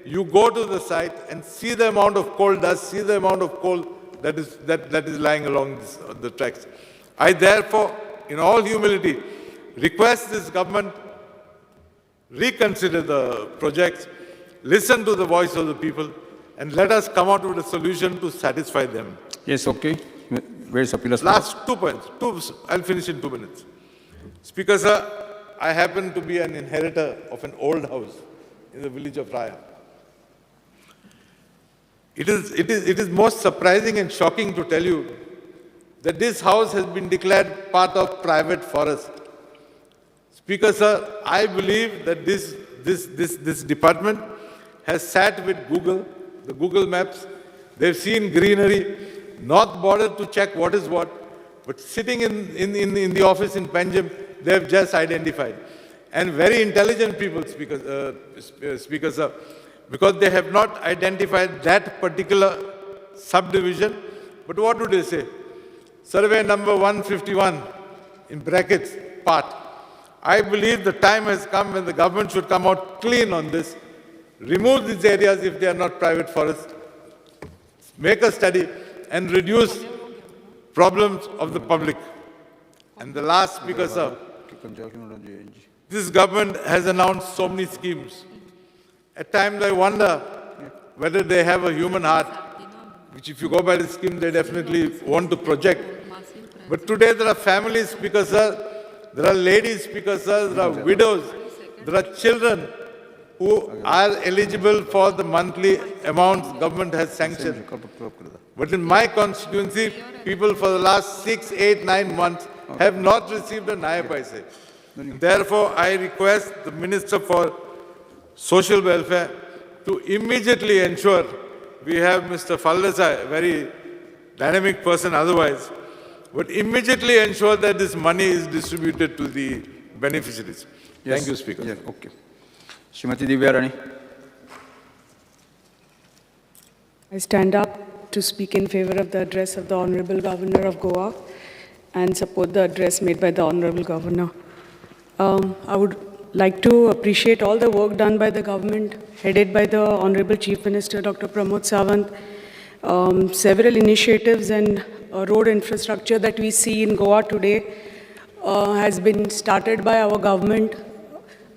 you go to the site and see the amount of coal dust, see the amount of coal that is lying along the tracks. I therefore, in all humility, request this government reconsider the projects, listen to the voice of the people, and let us come out with a solution to satisfy them. Yes, okay. Where is appeal? Last 2 points. I'll finish in 2 minutes. Speaker, sir, I happen to be an inheritor of an old house in the village of Raya. It is most surprising and shocking to tell you that this house has been declared part of private forest. Speaker, sir, I believe that this department has sat with Google, the Google Maps. They've seen greenery, not bothered to check what is what, but sitting in the office in Panjim, they've just identified. And very intelligent people, Speaker, sir, because they have not identified that particular subdivision. But what do they say? Survey number 151, in brackets, part. I believe the time has come when the government should come out clean on this, remove these areas if they are not private forests, make a study and reduce problems of the public. And the last, Speaker, sir, this government has announced so many schemes. At times I wonder whether they have a human heart, which if you go by the scheme, they definitely want to project. But today there are families, Speaker, sir, there are ladies, Speaker, sir, there are widows, there are children who are eligible for the monthly amounts government has sanctioned. But in my constituency, people for the last 6, 8, 9 months have not received a naya paise. Therefore, I request the Minister for Social Welfare to immediately ensure, we have Mr. Fallasai, a very dynamic person otherwise, but immediately ensure that this money is distributed to the beneficiaries. Yes. Thank you, Speaker. Yes, okay. Srimati Divya Rani. I stand up to speak in favor of the address of the Honorable Governor of Goa and support the address made by the Honorable Governor. I would like to appreciate all the work done by the government, headed by the Honorable Chief Minister, Dr. Pramod Sawant. Several initiatives and road infrastructure that we see in Goa today has been started by our government,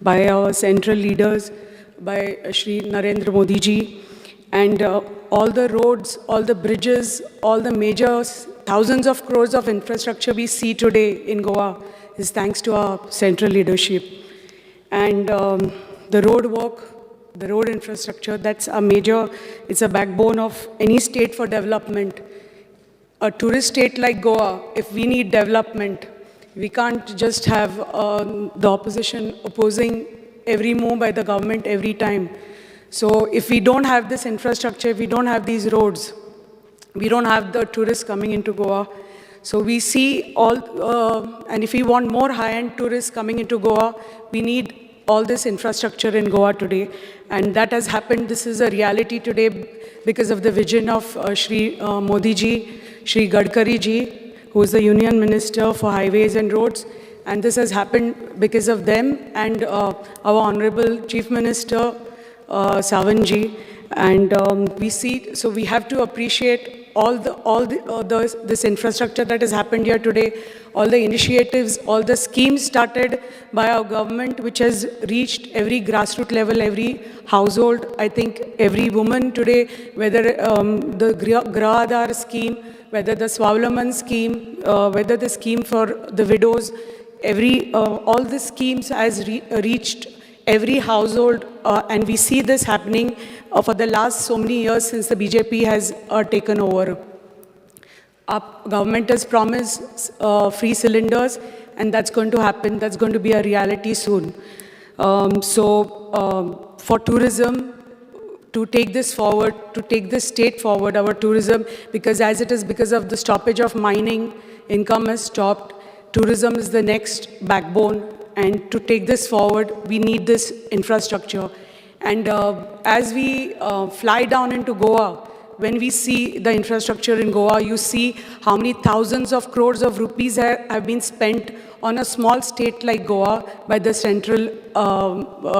by our central leaders, by Shri Narendra Modi ji. And all the roads, all the bridges, all the major thousands of crores of infrastructure we see today in Goa is thanks to our central leadership. And the road work, the road infrastructure, that's a major, it's a backbone of any state for development. A tourist state like Goa, if we need development, we can't just have the opposition opposing every move by the government every time. So if we don't have this infrastructure, if we don't have these roads, we don't have the tourists coming into Goa. So we see all, and if we want more high-end tourists coming into Goa, we need all this infrastructure in Goa today. And that has happened. This is a reality today because of the vision of Shri Modi ji, Shri Gadkari ji, who is the Union Minister for Highways and Roads. And this has happened because of them and our Honorable Chief Minister, Sawant ji. And we see, so we have to appreciate this infrastructure that has happened here today, all the initiatives, all the schemes started by our government, which has reached every grassroots level, every household. I think every woman today, whether the Grah Aadhar scheme, whether the Swavalaman scheme, whether the scheme for the widows, all the schemes has reached every household, and we see this happening for the last so many years since the BJP has taken over. Our government has promised free cylinders, and that's going to happen. That's going to be a reality soon. For tourism, to take this forward, to take this state forward, our tourism, because as it is because of the stoppage of mining, income has stopped. Tourism is the next backbone, and to take this forward, we need this infrastructure. And as we fly down into Goa, when we see the infrastructure in Goa, you see how many thousands of crores of rupees have been spent on a small state like Goa by the central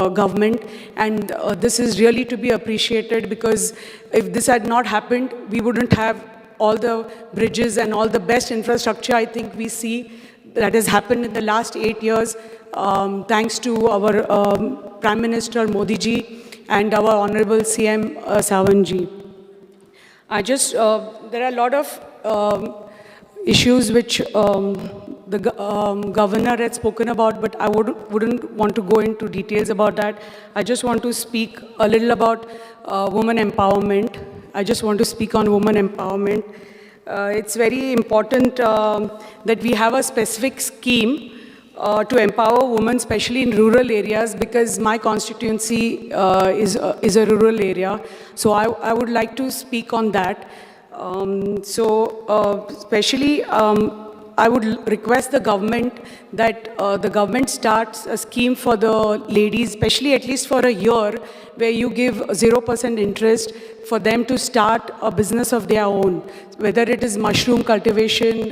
government. And this is really to be appreciated, because if this had not happened, we wouldn't have all the bridges and all the best infrastructure I think we see that has happened in the last 8 years, thanks to our Prime Minister Modi ji and our Honorable CM Sawant ji. There are a lot of issues which the governor had spoken about, but I wouldn't want to go into details about that. I just want to speak a little about women empowerment. I just want to speak on women empowerment. It's very important that we have a specific scheme to empower women, especially in rural areas, because my constituency is a rural area. So I would like to speak on that. Especially, I would request the government that the government starts a scheme for the ladies, especially at least for a year, where you give 0% interest for them to start a business of their own, whether it is mushroom cultivation,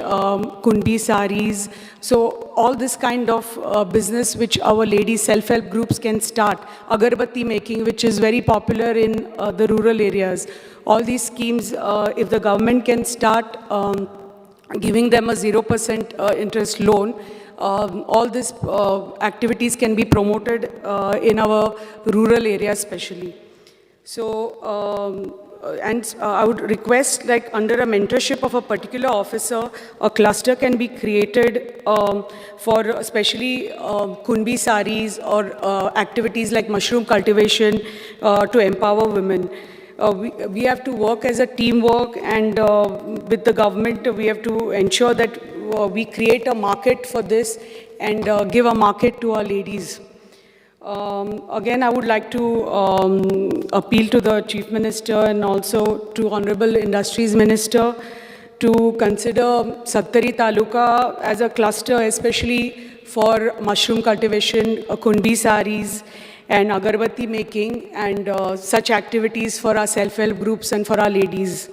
kundi saris. So all this kind of business which our ladies self-help groups can start. Agarbatti making, which is very popular in the rural areas. All these schemes, if the government can start giving them a 0% interest loan, all these activities can be promoted in our rural areas especially. So, I would request, like under a mentorship of a particular officer, a cluster can be created for especially kunbi saris or activities like mushroom cultivation to empower women. We have to work as a teamwork, and with the government, we have to ensure that we create a market for this and give a market to our ladies. Again, I would like to appeal to the Chief Minister and also to Honorable Industries Minister to consider Sattari Taluka as a cluster, especially for mushroom cultivation, kundi saris, and agarbatti making, and such activities for our self-help groups and for our ladies.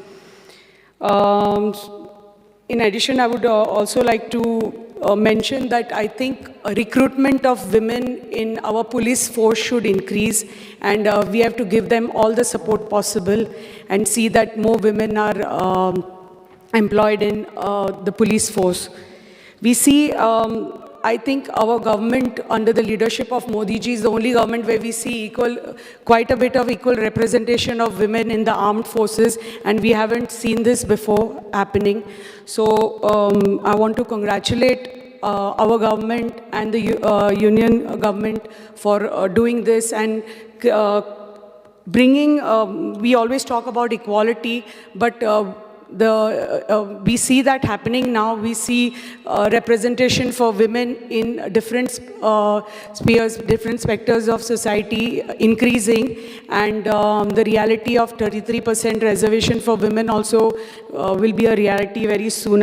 In addition, I would also like to mention that I think recruitment of women in our police force should increase, and we have to give them all the support possible and see that more women are employed in the police force. We see, I think our government under the leadership of Modi ji is the only government where we see quite a bit of equal representation of women in the armed forces, and we haven't seen this before happening. So I want to congratulate our government and the union government for doing this and bringing, we always talk about equality, but we see that happening now. We see representation for women in different spheres, different sectors of society increasing, and the reality of 33% reservation for women also will be a reality very soon.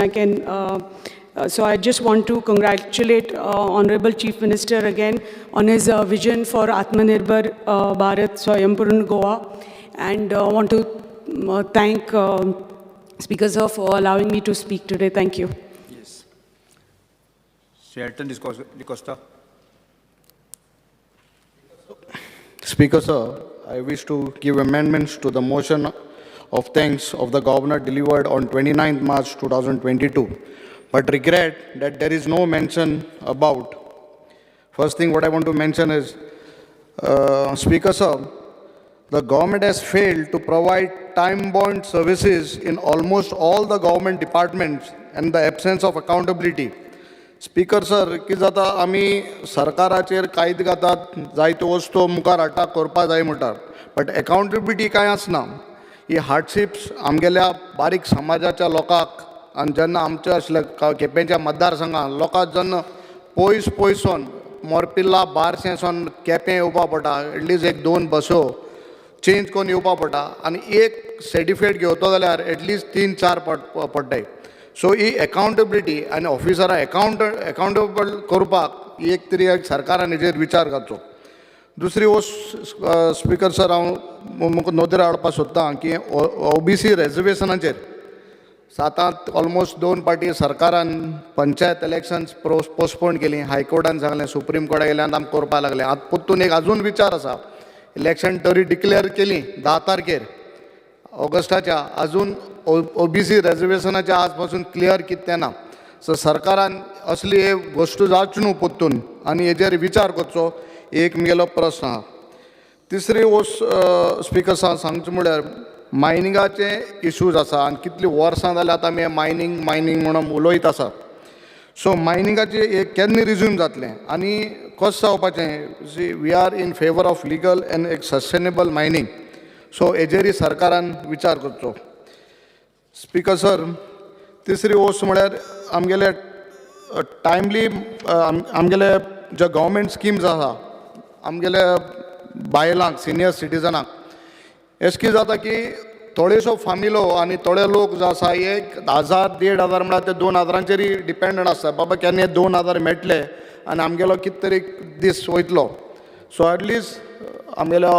So I just want to congratulate Honorable Chief Minister again on his vision for Atmanirbhar Bharat Swayambhur Goa, and I want to thank Speaker sir for allowing me to speak today. Thank you. Yes. Shelton DeCosta. Speaker sir, I wish to give amendments to the motion of thanks of the Governor delivered on 29th March 2022, but regret that there is no mention about. First thing what I want to mention is, Speaker sir, the government has failed to provide time-bound services in almost all the government departments and the absence of accountability. Speaker sir, की जाता आमी सरकाराचेर कायद घातात जायत्यो वस्तू मुखार हाडटा करपा जाय म्हणटात, बट अकाउंटेबिलिटी कांय आसना. ही हार्डशिप्स आमगेल्या बारीक समाजाच्या लोकांक आनी जेन्ना आमचे असल्या केपेंच्या मतदारसंघात लोकांक जेन्ना पयस पयसून मोरपिल्ला बारशेंसून केपें येवपा पडटा, एटलीस्ट 1-2 बसो चेंज करून येवपा पडटा आनी एक सर्टिफिकेट घेवचो जाल्यार एटलिस्ट 3-4 पडटाय. सो ही अकावंटेबिलिटी आनी ऑफिसरां अकावंटेबल करपाक एक तरी सरकारान हेजेर विचार करचो. दुसरी वस्त स्पिकर सर हांव नोंदीर हाडपाक सोदतां की OBC रिजर्वेशनाचेर सातांत ऑलमोस्ट 2 फावटी सरकारान पंचायत इलेक्शन्स पोस्टपोन केली. हायकोर्टान सांगलें, सुप्रीम कोर्टाक गेल्यान आमकां करपाक लागलें. आतां परतून एक अजून विचार आसा, इलेक्शन तरी डिक्लेअर केली 10 तारखेर ऑगस्टाच्या, अजून OBC रिजर्वेशनाच्या आज पासून क्लियर कितें ना. सो सरकारान असली हे गोश्ट जावच्यो न्हू परतून आनी हेजेर विचार करचो, एक म्हगेलो प्रस्न आहा. तिसरी वस्त स्पिकर सांगचें म्हळ्यार मायनिंगाचे इश्यूज आसा आनी कितलीं वर्सां जाल्यार आतां आमी मायनींग म्हणून उलयत आसा. सो मायनिंगाचें एक केन्ना रिज्यूम जातलें आनी कशें जावपाचें. We are in favour of legal and एक सस्टेनेबल मायनींग. सो हेजेरय सरकारान विचार करचो. स्पिकर सर, तिसरी वस्त म्हळ्यार आमगेले टायमली आमगेले जे गव्हर्मेंट स्किम्स आसा आमगेले बायलांक, सिनियर सिटीजनाक, अशें कितें जाता की थोड्योशो फामिलो आनी थोडे लोक जो आसा 1,000-1,500 म्हळ्यार ते 2,000चेरय डिपेंडंट आसता. बाबा केन्ना हे 2,000 मेळटले आनी आमगेलो कितें तरी दीस वयतलो. सो एटलिस्ट आमगेल्या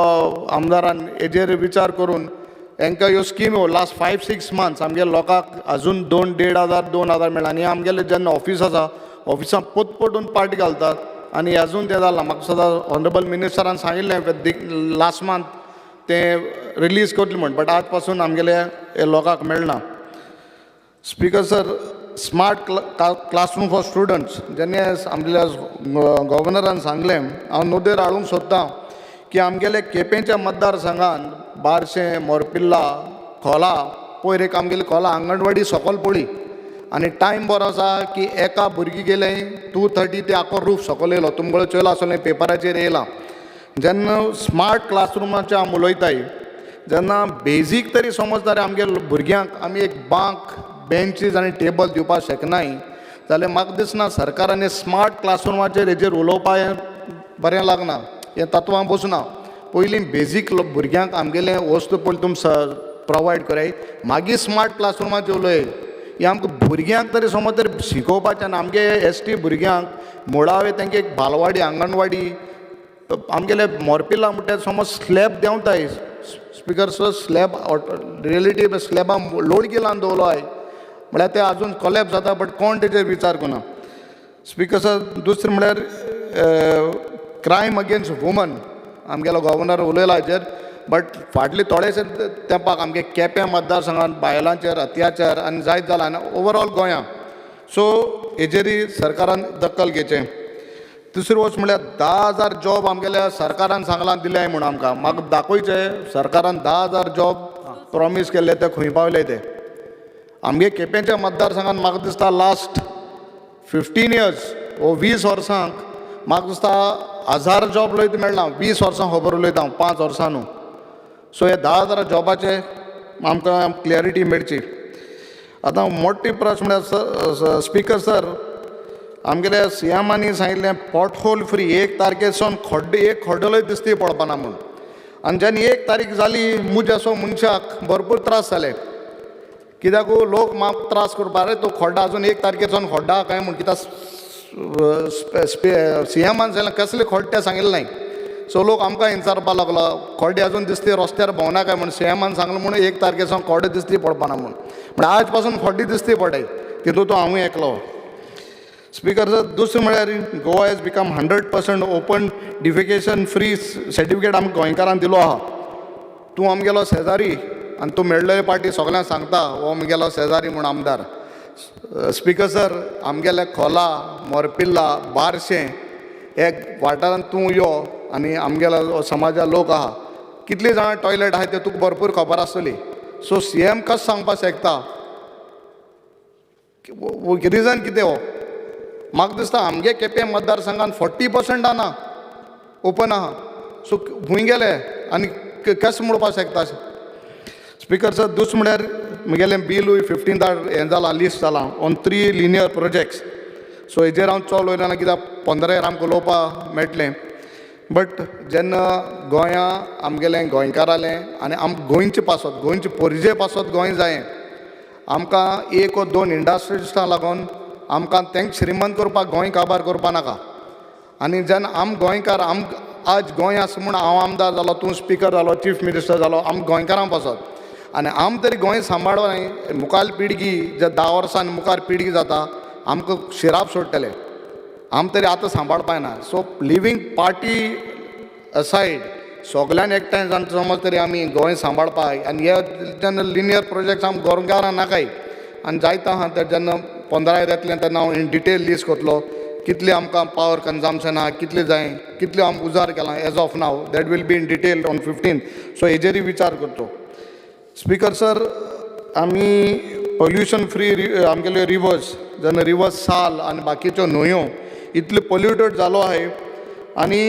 आमदारान हेजेर विचार करून हांकां ह्यो स्किमी लास्ट 5-6 मंथ्स आमगेल्या लोकांक अजून 2,500-2,000 मेळ्ळा. आनी आमगेलें जेन्ना ऑफीस आसा ऑफिसांत पोतपोटून पार्टी घालतात आनी अजून तें जालां. म्हाका सदां ऑनरेबल मिनिस्टरान सांगिल्लें लास्ट मंथ तें रिलीज करतलें म्हण, बट आज पासून आमगेले हे लोकांक मेळना. Speaker sir, smart classroom for students जेन्ना आमच्या गव्हर्नरान सांगलें, हांव नोंदेर हाडूंक सोदतां की आमगेले केपेंच्या मतदारसंघान बार्शें, मोरपिल्ला, खोला, पयर एक आमगेली खोला आंगणवाडी सकयल पडली आनी टायम बरो आसा की एका भुरगी गेलें 2:30 ते आखो रूफ सकयल येयलो. तुमगेलो चोयलो आसतलें, पेपराचेर येयलां. जेन्ना स्मार्ट क्लासरुमाचें आमी उलयताय, जेन्ना बेजीक तरी समजदारी आमगे भुरग्यांक आमी एक बांक, बेंचीस आनी टेबल दिवपाक शकनाय जाल्यार म्हाका दिसना सरकारान स्मार्ट क्लासरुमाचेर हेजेर उलोवपाक हें बरें लागना, हें तत्वां बसना. पयलीं बेजीक भुरग्यांक आमगेलें वस्तू पयलीं तुमी प्रोवायड कराय, मागीर स्मार्ट क्लासरुमाचेर उलय. हें आमकां भुरग्यांक तरी समज तर शिकोवपाचें आनी आमगे ST भुरग्यांक मुळावे तांकां एक बालवाडी, आंगणवाडी, आमगेले मोरपिल्ला म्हणटा समज स्लॅब देंवताय. स्पिकर सर, स्लॅब रियलिटी स्लॅबान लोड केलान दवरलोय म्हळ्यार ते अजून कोलॅप्स जाता, बट कोण तेजेर विचार करना. स्पिकर सर, दुसरें म्हळ्यार क्रायम अगेन्स्ट वुमन आमगेलो गव्हर्नर उलयला हेजेर, बट फाटले थोडेशे तेंपाक आमगे केप्यां मतदारसंघात बायलांचेर अत्याचार आनी जायत जाला आनी ओवरऑल गोंयांत. सो हेजेरय सरकारान दखल घेवचें. दुसरी वस्त म्हळ्यार 10,000 जॉब आमगेल्या सरकारान सांगलां दिल्याय म्हूण आमकां. म्हाका दाखोवचें सरकारान 10,000 जॉब प्रॉमीस केल्ले ते खंय पावले ते. आमगे केपेंच्या मतदारसंघात म्हाका दिसता लास्ट 15 years वो 20 वर्सांक म्हाका दिसता 1000 जॉब उलयता मेळना. 20 वर्सां खबर उलयता हांव, 5 वर्सां न्हू. सो हे 10,000 जॉबाचे आमकां क्लॅरिटी मेळची. आतां मोठी प्रश्न म्हळ्यार स्पिकर सर, आमगेल्या CMांनी सांगिल्लें पॉटहोल फ्री 1 तारखेसून एक खड्डोय दिसती पडपाना म्हूण. आनी जेन्ना 1 तारीख जाली मुजसो मनशाक भरपूर त्रास जाले. कित्याक लोक म्हाका त्रास करपा, अरे तो खड्डा अजून 1 तारखेसून खड्डा काय म्हूण. कित्याक CMान सांगलें कसले खड्डे तें सांगिल्लें नाय. सो लोक आमकां विचारपा लागलो खड्डे अजून दिसती रस्त्यार भोंवना काय म्हूण. CMान सांगलें म्हणून 1 तारखेसून खड्डे दिसती पडपाना म्हूण. म्हळ्यार आज पासून खड्डे दिसती पडटाय, तितूंत तो हांवूय एकलो. स्पिकर सर, दुसरें म्हळ्यार Goa has become 100% open defecation free certificate आमकां गोंयकारांक दिलो आहा. तूं आमगेलो शेजारी आनी तूं मेळ्ळेले पार्टी सगळ्यांक सांगता हो आमगेलो शेजारी म्हूण आमदार. स्पिकर सर, आमगेले खोला, मोरपिल्ला, बार्शें हे वाठारांत तूं यो आनी आमगेलो समाजा लोक आहा, कितलीं जाणां टॉयलेट आहाय ते तुका भरपूर खबर आसतली. सो CM कशें सांगपाक शकता, रिजन कितें हो. म्हाका दिसता आमगे केपें मतदारसंघात 40% आना ओपन आहा. सो खूंय गेले आनी कशें म्हणपाक शकता. स्पिकर सर, दुसरें म्हळ्यार म्हगेलें बिलूय 15th हें जालां, लिस्ट जालां ऑन 3 linear projects. सो हेजेर हांव चड उलयना कित्याक 15 आमकां उलोवपाक मेळटलें. बट जेन्ना गोंया आमगेलें गोंयकारालें आनी गोंयचे पासत गोंयचे पोरजे पासत गोंय जायें आमकां एक वा दोन इंडस्ट्रिस्टां लागून आमकां तेंक श्रीमंत करपाक गोंय काबार करपा नाका आनी जेन्ना गोंयकार आज गोंय आसा म्हूण हांव आमदार जालो तूं स्पिकर जालो चीफ मिनिस्टर जालो गोंयकारां पासत आनी तरी गोंय सांबाळून मुखार पिळगी जे 10 वर्सांनी मुखार पिळगी जाता आमकां शिराप सोडटले तरी आतां सांबाळपाक ना सो लिवींग पार्टी असायड सगळ्यान एकठांय जावन समज तरी आमी गोंय सांबाळपाक आनी हे जेन्ना लिनियर प्रोजेक्ट्स गोंयकारां नाकाय आनी जायत आहा ते जेन्ना 15 येतलें तेन्ना हांव इन डिटेल लिस्ट करतलो कितले आमकां पावर कन्जम्पशन आहा कितले जाय कितले आमकां उजार केलां as of now that will be in detail on 15 so हेजेरूय विचार करचो स्पिकर सर आमी पोल्युशन फ्री आमगेले रिवर्स जेन्ना रिवर्स साल आनी बाकीच्यो न्हंयो इतले पोल्युटेड जालो आहे आनी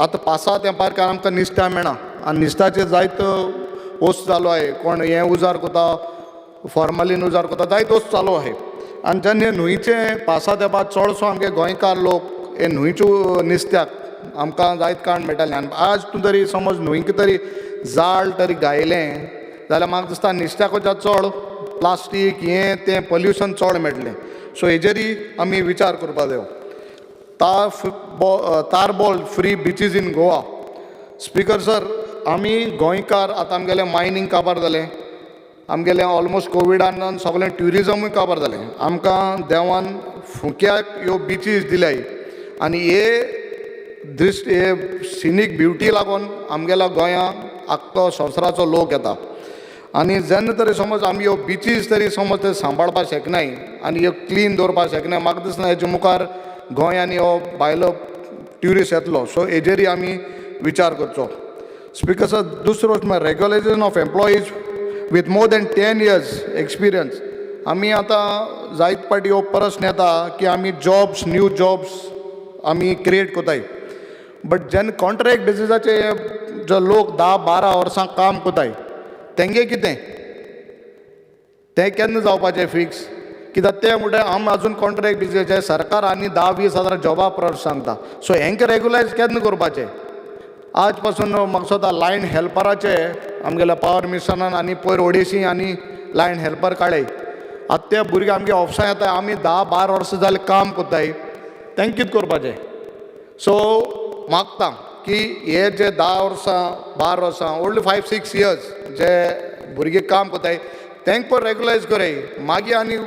आतां पावसा तेंपार आमकां निस्त्या मेळना आनी निस्त्याचे जायत वस्त चालू आहे कोण हें उजार कोता फॉर्मलीन उजार कोता जायत वस्त चालू आहे आनी जेन्ना हे न्हंयचे पावसा तेंपार चडसो आमगे गोंयकार लोक हे न्हंयच्यो निस्त्याक आमकां जायत काण मेळटालें आनी आज तूं तरी समज न्हंयक तरी जाळ तरी घायलें जाल्यार म्हाका दिसता निस्त्याकोच्या चड प्लास्टीक हें तें पोल्युशन चड मेळटलें सो हेजेरूय आमी विचार करपाक जायो tarball free beaches in Goa speaker sir आमी गोंयकार आतां आमगेलें मायनींग काबार जालें आमगेलें ऑलमोस्ट कोविडान सगळें ट्युरिजमूय काबार जालें आमकां देवान फुक्याक ह्यो बिचीज दिल्याय आनी हे सिनीक ब्युटी लागून आमगेल्या गोंयांत आख्खो संवसाराचो लोक येता आनी जेन्ना तरी समज आमी ह्यो बिचीज तरी समज ते सांबाळपाक शकनाय आनी ह्यो क्लीन दवरपाक शकनाय म्हाका दिसना हेजे मुखार गोंयांनी हो भायलो ट्युरिस्ट येतलो सो हेजेरूय आमी विचार करचो स्पिकर सर दुसरो regulation of employees with more than 10 years experience आमी आतां जायत पाटी हो प्रश्न येता की आमी जॉब्स न्यू जॉब्स आमी क्रिएट कोताय बट जेन्ना कॉन्ट्रॅक्ट बेसिसाचे जो लोक 10-12 वर्सां काम कोताय तेंगे कितें तें केन्ना जावपाचें फिक्स कित्याक ते म्हणटा आमी आजून कॉन्ट्रॅक्ट बेसिसाचे सरकार आनी 10-20 हजार जॉबा परत सांगता सो हेंकां रेग्युलायज केन्ना करपाचें आज पासून म्हाका दिसता लायन हेल्पराचे आमगेल्या पावर मिशनान आनी पयर ओडिसी आनी लायन हेल्पर काडले आतां ते भुरगे आमगे ऑफिसां येताय आमी 10-12 वर्सां जालें काम कोत्ताय तेंकां कितें करपाचें सो मागता की हे जे 10 वर्सां 12 वर्सां ओन्ली 5-6 इयर्स जे भुरगे काम कोत्ताय तेंकां पण रेग्युलायज करय मागीर आनी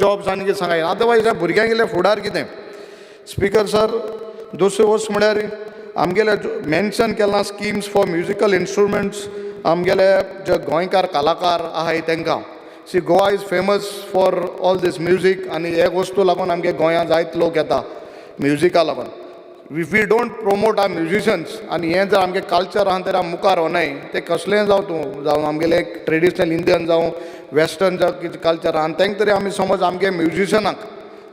जॉब्स आनी कितें सांगाय अदरवायज ह्या भुरग्यांक गेले फुडार कितें स्पिकर सर दुसरी वस्त म्हळ्यार आमगेले मेन्शन केलां स्किम्स फॉर म्युजिकल इन्स्ट्रुमेंट्स आमगेले जे गोंयकार कलाकार आहाय तेंकां see Goa is famous for all this music आनी हे वस्तू लागून आमगे गोंयांत जायत लोक येता म्युजिका लागून if we don't promote our musicians आनी हें जर आमगे कल्चर आहा तर मुखार होनाय तें कसलेंय जावं तूं जावं आमगेलें ट्रेडिशनल इंडियन जावं वेस्टर्न जावं कितें कल्चर आहा तेंकां तरी आमी समज आमगे म्युजिशनाक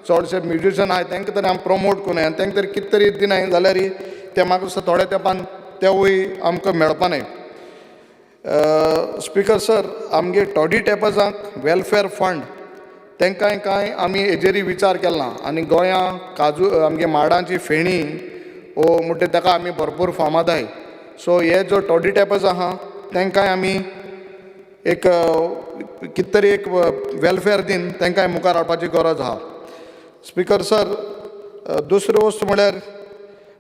चडशे म्युजिशन आहाय तेंकां तरी आमी प्रमोट कोनाय आनी तेंकां तरी कितें तरी दिनाय जाल्यार ते म्हाका दिसता थोड्या तेंपान तेवूय आमकां मेळपानाय स्पिकर सर आमगे टॉडी टॅपर्सांक वेलफेअर फंड तेंकांय कांय आमी हेजेरूय विचार केला आनी गोंयां काजू आमगे माडांची फेणी ओ म्हणटा ताका आमी भरपूर फामाद आहाय सो हे जो टॉडी टॅपर्स आहा तेंकांय आमी एक कितें तरी एक वेलफेअर दिन तेंकांय मुखार हाडपाची गरज आहा स्पिकर सर दुसरी वस्त म्हळ्यार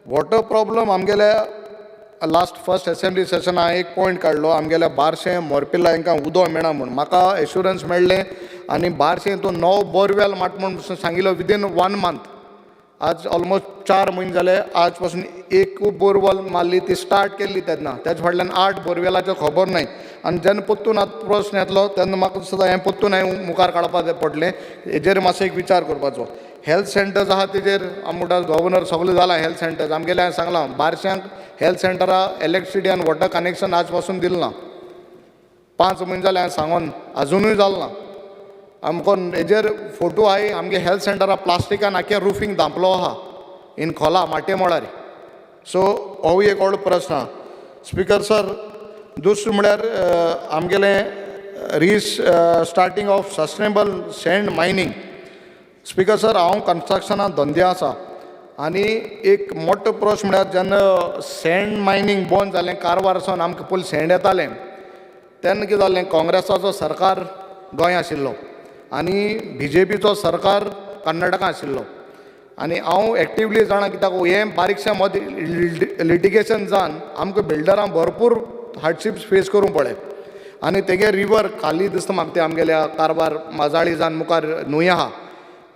वॉटर प्रॉब्लम आमगेल्या लास्ट फर्स्ट असेंब्ली सेशना एक पॉयंट काडलो आमगेल्या बारशें मोरपिल्ला हांकां उदो मेळना म्हूण म्हाका एश्युरन्स मेळ्ळें आनी बारशें तो 9 बोरवेल माट म्हूण सांगिल्लो विदीन 1 मंथ आज ऑलमोस्ट 4 म्हयने जाले आज पासून एक बोरवेल मारली ती स्टार्ट केल्ली तेन्ना तेजे फाटल्यान 8 बोरवेलाचो खबर नाय आनी जेन्ना पोत्तून आतां प्रश्न येतलो तेन्ना म्हाका दिसता हें पोत्तून हांवें मुखार काडपाक पडलें हेजेर मातसो एक विचार करपाचो हेल्थ सेंटर्स आहा तेजेर म्हणटा गव्हर्नर सगळें जालां हेल्थ सेंटर्स आमगेलें हांवें सांगलां बारश्यांक हेल्थ सेंटरा इलेक्ट्रिसिटी आनी वॉटर कनेक्शन आज पासून दिलें ना 5 म्हयने जाले हांवें सांगून अजुनूय जालें ना आमकां हेजेर फोटो आहाय आमगे हेल्थ सेंटरा प्लास्टिकान आख्या रुफींग धांपलो आहा इन खोला माटे मोळार सो होवूय एक व्हडलो प्रश्न आहा स्पिकर सर दुसरें म्हळ्यार आमगेलें starting of sustainable sand mining speaker sir हांव कन्स्ट्रक्शनांत धंदे आसा आनी एक मोठो प्रश्न म्हळ्यार जेन्ना सँड मायनींग बंद जालें कारवारसून आमकां पयलीं सँड येतालें तेन्ना कितें जालें काँग्रेसाचो सरकार गोंय आशिल्लो आनी BJPचो सरकार कर्नाटका आशिल्लो आनी हांव एक्टिवली जाणा कित्याक हें बारीकशें मदें लिटिगेशन जावन आमकां बिल्डरांक भरपूर हार्डशिप्स फेस करूंक पडले आनी तेगे रिवर खाली दिसता म्हाका ते आमगेल्या कारवार माजाळी जावन मुखार न्हंय आहा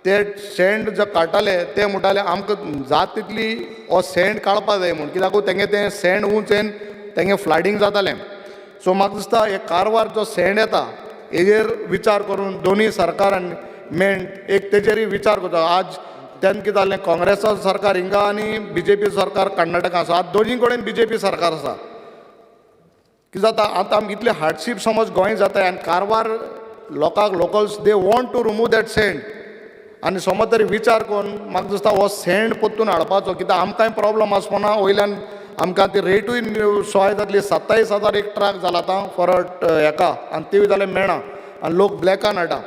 ते सँड जे काडटाले ते म्हणटाले आमकां जात तितली हो सँड काडपा जाय म्हूण कित्याक तेंगे तें सँड उंच येवन तेंगे फ्लडिंग जातालें सो म्हाका दिसता हे कारवार जो सँड येता हेजेर विचार करून दोनी सरकारान मेळून एक तेजेरय विचार करता आज तेन्ना कितें जालें काँग्रेसाचो सरकार हिंगा आनी BJP सरकार कर्नाटका आसा आज दोनी कडेन BJP सरकार आसा कितें जाता आतां आमकां इतले हार्डशीप समज गोंय जाता आनी कारवार लोकांक locals they want to remove that sand आनी समज तरी विचार करून म्हाका दिसता हो सँड परतून हाडपाचो कित्याक आमकांय प्रॉब्लम आसपना वयल्यान आमकां ती रेटूय सोय जातली 27,000 एक ट्रक जाला आतां फॉर हेका आनी ती जाल्यार मेळना आनी लोक ब्लॅकान हाडटा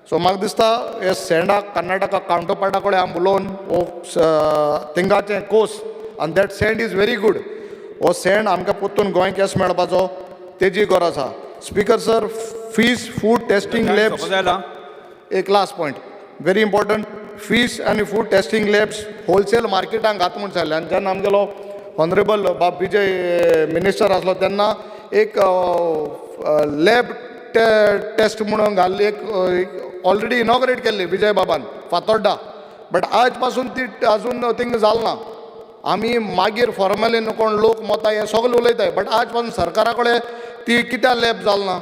सो म्हाका दिसता हे सँडाक कर्नाटका कावंटर पार्टा कडेन हांव उलोवन हो थिंगाचें कोर्स आनी that sand is very good हो सँड आमकां परतून गोंय केस मेळपाचो तेजी गरज आसा speaker sir fish food testing labs एक last point very important fish आनी फूड टेस्टींग लॅब्स होलसेल मार्केटांक घात म्हूण सांगलें आनी जेन्ना आमगेलो ऑनरेबल बाब विजय मिनिस्टर आसलो तेन्ना एक लॅब टेस्ट म्हणून घाल्ली एक ऑलरेडी इनॉग्रेट केल्ली विजय बाबान फातोड्डा बट आज पासून ती अजून थिंग जाल ना आमी मागीर फॉर्मलीन कोण लोक मतां हें सगळें उलयताय बट आज पासून सरकारा कडेन ती कित्याक लॅब जाल ना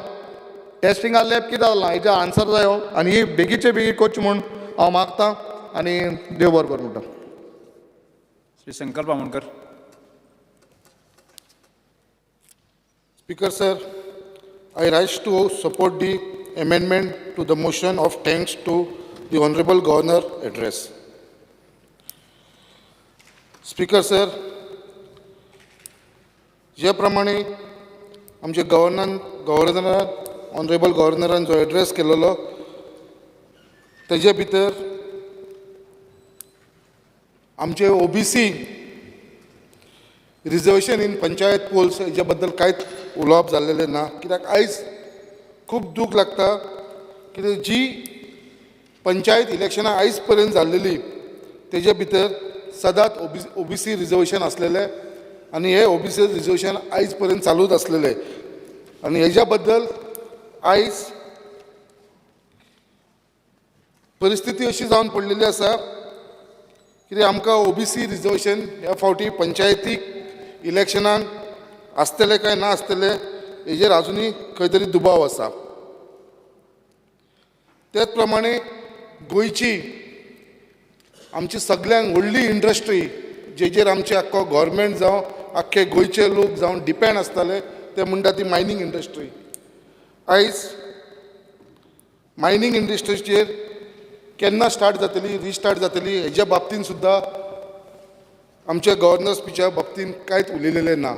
टेस्टिंगा लॅब कित्याक जाल ना हेजो आन्सर जायो आनी ही बेगीचे बेगी करची म्हूण हांव मागतां आनी देव बरें करूं म्हणटा श्री संकल्प Amonkar Speaker sir, I rise to support the amendment to the motion of thanks to the Honorable Governor address. Speaker sir, ज्या प्रमाणे आमचे गव्हर्नरान ऑनरेबल गव्हर्नरान जो एड्रेस केलेलो तेजे भितर आमचे OBC reservation in panchayat polls हेच्या बद्दल कांयच उलोवप जाल्लेलें ना कित्याक आयज खूब दूख लागता कित्याक जी पंचायत इलेक्शनां आयज पर्यंत जाल्लेली तेजे भितर सदांच OBC रिजर्वेशन आसलेलें आनी हे OBC रिजर्वेशन आयज पर्यंत चालूच आसलेलें आनी हेज्या बद्दल आयज परिस्थिती अशी जावन पडलेली आसा कित्याक आमकां OBC रिजर्वेशन ह्या फावटी पंचायतीक इलेक्शनाक आसतले काय ना आसतले हेजेर आजुनूय खंय तरी दुबाव आसा त्याच प्रमाणे गोंयची आमची सगळ्यांत व्हडली इंडस्ट्री जेजेर आमचे आख्खो गव्हर्मेंट जावं आख्खे गोंयचे लोक जावन डिपेंड आसताले ते म्हणटा ती मायनींग इंडस्ट्री आयज मायनींग इंडस्ट्रीचेर केन्ना स्टार्ट जातली रिस्टार्ट जातली हेज्या बाबतींत सुद्दां आमच्या गव्हर्नर स्पिचा बाबतींत कांयच उलयलेलें ना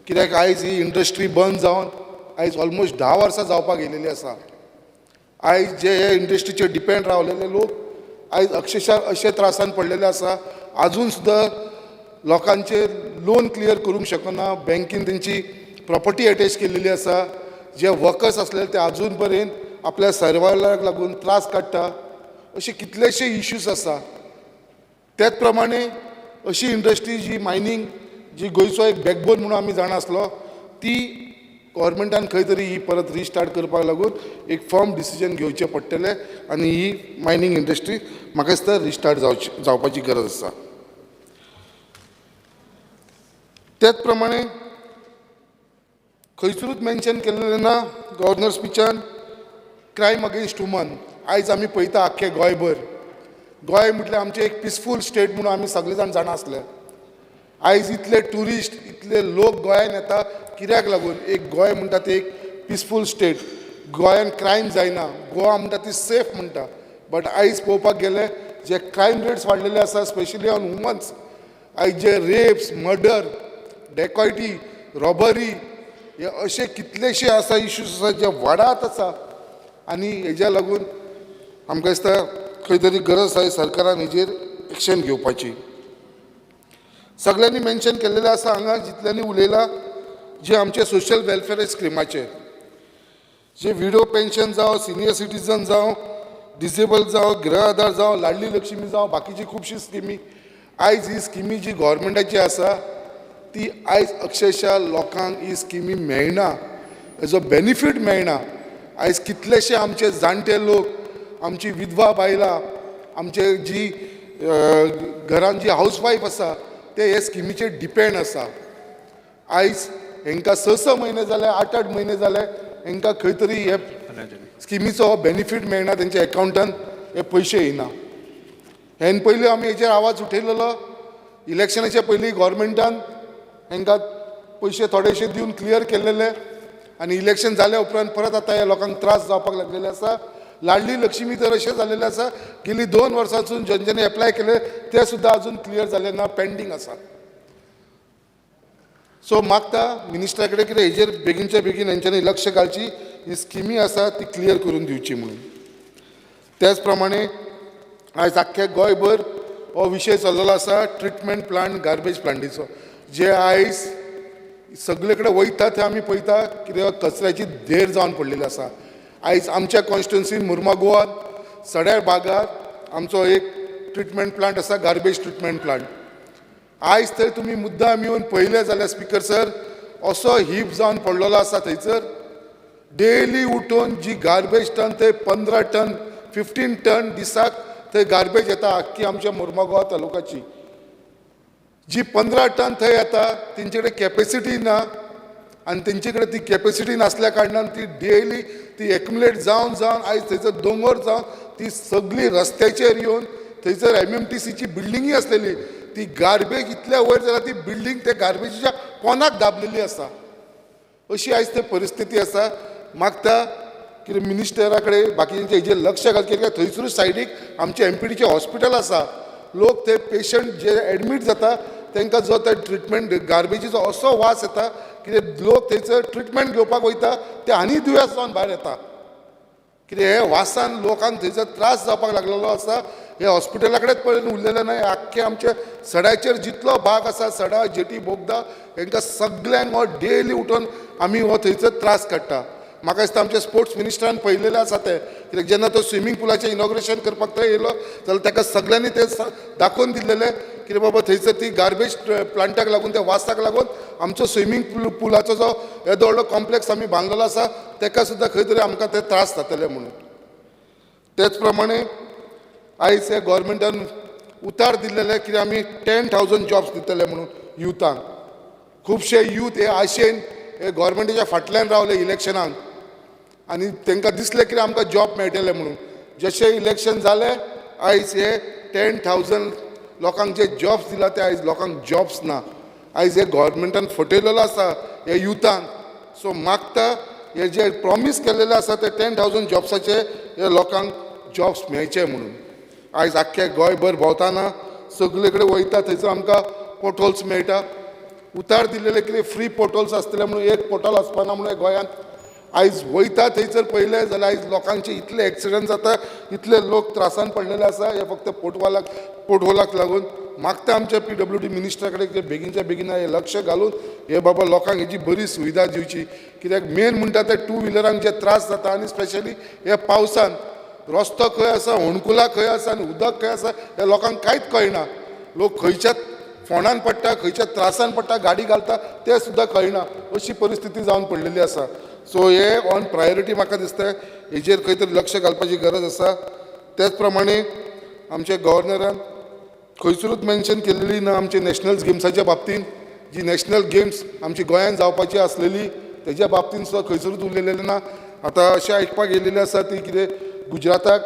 कित्याक आयज ही इंडस्ट्री बंद जावन आयज ऑलमोस्ट 10 वर्सां जावपाक येयलेली आसा आयज जे हे इंडस्ट्रीचेर डिपेंड रावलेले लोक आयज अक्षरशा अशे त्रासान पडलेले आसा आजून सुद्दां लोकांचे लोन क्लियर करूंक शकना बँकेन तेंची प्रॉपर्टी अटॅच केल्लेली आसा जे वर्कर्स आसलेले ते आजून पर्यंत आपल्या सर्वायवलाक लागून त्रास काडटा अशे कितलेशे इश्यूज आसा त्याच प्रमाणे अशी इंडस्ट्री जी मायनींग जी गोंयचो एक बॅकबोन म्हणून आमी जाणा आसलो ती गव्हर्मेंटान खंय तरी ही परत रिस्टार्ट करपाक लागून एक फर्म डिसिजन घेवचें पडटलें आनी ही मायनींग इंडस्ट्री म्हाका दिसता रिस्टार्ट जावपाची गरज आसा त्याच प्रमाणे खंयसरूच मेन्शन केल्लें ना गव्हर्नर स्पिचान क्रायम अगेन्स्ट वुमन आयज आमी पळयता आख्खे गोंयभर गोंय म्हटल्यार आमचें एक पिसफूल स्टेट म्हणून आमी सगळे जाण जाणा आसले आयज इतले ट्युरिस्ट इतले लोक गोंयान येता कित्याक लागून एक गोंय म्हणटा ते एक पिसफूल स्टेट गोंयान क्रायम जायना गोवा म्हणटा ती सेफ म्हणटा बट आयज पळोवपाक गेले जे क्रायम रेट्स वाडलेले आसा स्पेशली ऑन वुमन्स आयज जे रेप्स मर्डर डेकॉयटी रॉबरी हे अशे कितलेशे आसा इश्यूज आसा जे वाडत आसा आनी हेज्या लागून आमकां दिसता खंय तरी गरज आसा सरकारान हेजेर एक्शन घेवपाची सगळ्यांनी मेन्शन केलेलें आसा हांगा जितल्यांनी उलयला जे आमचे सोशल वेलफेअर स्किमाचे जे विडो पेन्शन जावं सिनियर सिटीजन जावं डिसेबल जावं गृह आधार जावं लाडली लक्ष्मी जावं बाकीची खुबशी स्किमी आयज ही स्किमी जी गव्हर्मेंटाची आसा ती आयज अक्षरशः लोकांक ही स्किमी मेळना हेजो बेनिफीट मेळना आयज कितलेशे आमचे जाणटे लोक आमची विधवा बायलां आमचे जी घरान जी हाऊसवायफ आसा ते हे स्किमीचेर डिपेंड आसा आयज हेंकां 6 म्हयने जाले 8 म्हयने जाले हेंकां खंय तरी हे स्किमीचो हो बेनिफीट मेळना तेंच्या अकावंटान हे पयशे येयना हेन पयलीं आमी हेचेर आवाज उठयलेलो इलेक्शनाच्या पयलीं गव्हर्मेंटान हेंकां पयशे थोडेशे दिवन क्लियर केल्लेले आनी इलेक्शन जाल्या उपरांत परत आतां ह्या लोकांक त्रास जावपाक लागलेले आसा लाडली लक्ष्मी तर अशें जाल्लेलें आसा गेलीं 2 वर्सांसून जेणे एप्लाय केले ते सुद्दां अजून क्लियर जाले ना पेंडींग आसा सो मागता मिनिस्टरा कडेन कितें हेजेर बेगीनच्या बेगीन हेंच्यांनी लक्ष घालची ही स्किमी आसा ती क्लियर करून दिवची म्हणून त्याच प्रमाणे आयज आख्ख्या गोंयभर हो विशय चल्लेलो आसा ट्रिटमेंट प्लांट गार्बेज प्लांटीचो जे आयज सगळे कडेन वयता थंय आमी पळयता कितें कचऱ्याची धेर जावन पडलेली आसा आयज आमच्या कॉन्स्टिट्युन्सीन मुर्मागोवात सड्यार भागात आमचो एक ट्रिटमेंट प्लांट आसा गार्बेज ट्रिटमेंट प्लांट आयज थंय तुमी मुद्दाम येवन पळयले जाल्यार स्पिकर सर असो हीप जावन पडलेलो आसा थंयसर डेली उठून जी गार्बेज टन थंय 15 टन 15 टन दिसाक थंय गार्बेज येता आख्खी आमच्या मुर्मागोवा तालुकाची जी 15 टन थंय येता तेंचे कडेन कॅपेसिटी ना आनी तेंचे कडेन ती कॅपेसिटी नासल्या कारणान ती डेली ती एक्युमुलेट जावन जावन आयज थंयसर दोंगर जावन ती सगळी रस्त्याचेर येवन थंयसर MMTCची बिल्डिंगी आसलेली ती गार्बेज इतल्या वयर जाल्यार ती बिल्डींग त्या गार्बेजीच्या कोणाक दाबलेली आसा अशी आयज थंय परिस्थिती आसा मागता कितें मिनिस्टरा कडेन बाकीचे हेजेर लक्ष घाल कित्याक थंयसरूच सायडीक आमचे MPDचें हॉस्पिटल आसा लोक ते पेशंट जे एडमीट जाता तांकां जो ते ट्रिटमेंट गार्बेजीचो असो वास येता कितें लोक थंयसर ट्रिटमेंट घेवपाक वयता ते आनी दुयेंस जावन भायर येता कितें हे वासान लोकांक थंयसर त्रास जावपाक लागलेलो आसा हे हॉस्पिटला कडेच पळोवन उरलेलें न्हय आख्खे आमचे सड्याचेर जितलो भाग आसा सडा जेटी बोगदा हेंकां सगळ्यांक हो डेली उठून आमी हो थंयसर त्रास काडटा म्हाका दिसता आमच्या स्पोर्ट्स मिनिस्टरान पळयलेलें आसा तें कित्याक जेन्ना तो स्विमींग पुलाचें इनॉग्रेशन करपाक थंय येयलो जाल्यार ताका सगळ्यांनी तें दाखोवन दिल्लेलें कितें बाबा थंयसर ती गार्बेज प्लांटाक लागून त्या वासाक लागून आमचो स्विमींग पुलाचो जो येदो व्हडलो कॉम्प्लेक्स आमी बांदलेलो आसा ताका सुद्दां खंय तरी आमकां ते त्रास जातले म्हणून तेच प्रमाणे आयज हे गव्हर्मेंटान उतार दिल्लेले कितें आमी 10,000 जॉब्स दितले म्हणून युथांक खुबशे यूथ हे आशेन हे गव्हर्मेंटाच्या फाटल्यान रावले इलेक्शनाक आनी तांकां दिसलें कितें आमकां जॉब मेळटले म्हणून जशें इलेक्शन जालें आयज हे 10,000 लोकांक जे जॉब्स दिला ते आयज लोकांक जॉब्स ना आयज हे गव्हर्मेंटान फटयलेलो आसा हे युथांक सो मागता हे जे प्रॉमीस केल्लेले आसा ते 10,000 जॉब्साचे हे लोकांक जॉब्स मेळचे म्हणून आयज आख्खे गोंयभर भोंवताना सगळे कडेन वयता थंयसर आमकां पोर्टल्स मेळटा उतार दिल्लेले कितें फ्री पोर्टल्स आसतले म्हणून एक पोर्टल आसपाना म्हणून गोंयांत आयज वयता थंयसर पळयलें जाल्यार आयज लोकांचे इतले एक्सिडंट जाता इतले लोक त्रासान पडलेले आसा हे फक्त पोर्टहोलाक लागून मागता आमच्या PWD मिनिस्टरा कडेन बेगीनच्या बेगीन हे लक्ष घालून हे बाबा लोकांक हेजी बरी सुविधा दिवची कित्याक मेन म्हणटा ते 2 व्हिलरांक जे त्रास जाता आनी स्पेशली हे पावसान रस्तो खंय आसा होणकुला खंय आसा आनी उदक खंय आसा हे लोकांक कांयच कळना लोक खंयच्याच फोंडान पडटा खंयच्या त्रासान पडटा गाडी घालता ते सुद्दां कळना अशी परिस्थिती जावन पडलेली आसा सो हे ऑन प्रायोरिटी म्हाका दिसता हेजेर खंय तरी लक्ष घालपाची गरज आसा त्याच प्रमाणे आमच्या गव्हर्नरान खंयसरूच मेन्शन केल्ली ना आमचे नॅशनल गेम्साच्या बाबतींत जी नॅशनल गेम्स आमची गोंयांत जावपाची आसलेली तेज्या बाबतींत सुद्दां खंयसरूच उलयलेलें ना आतां अशें आयकपाक येयलेलें आसा ती कितें गुजराताक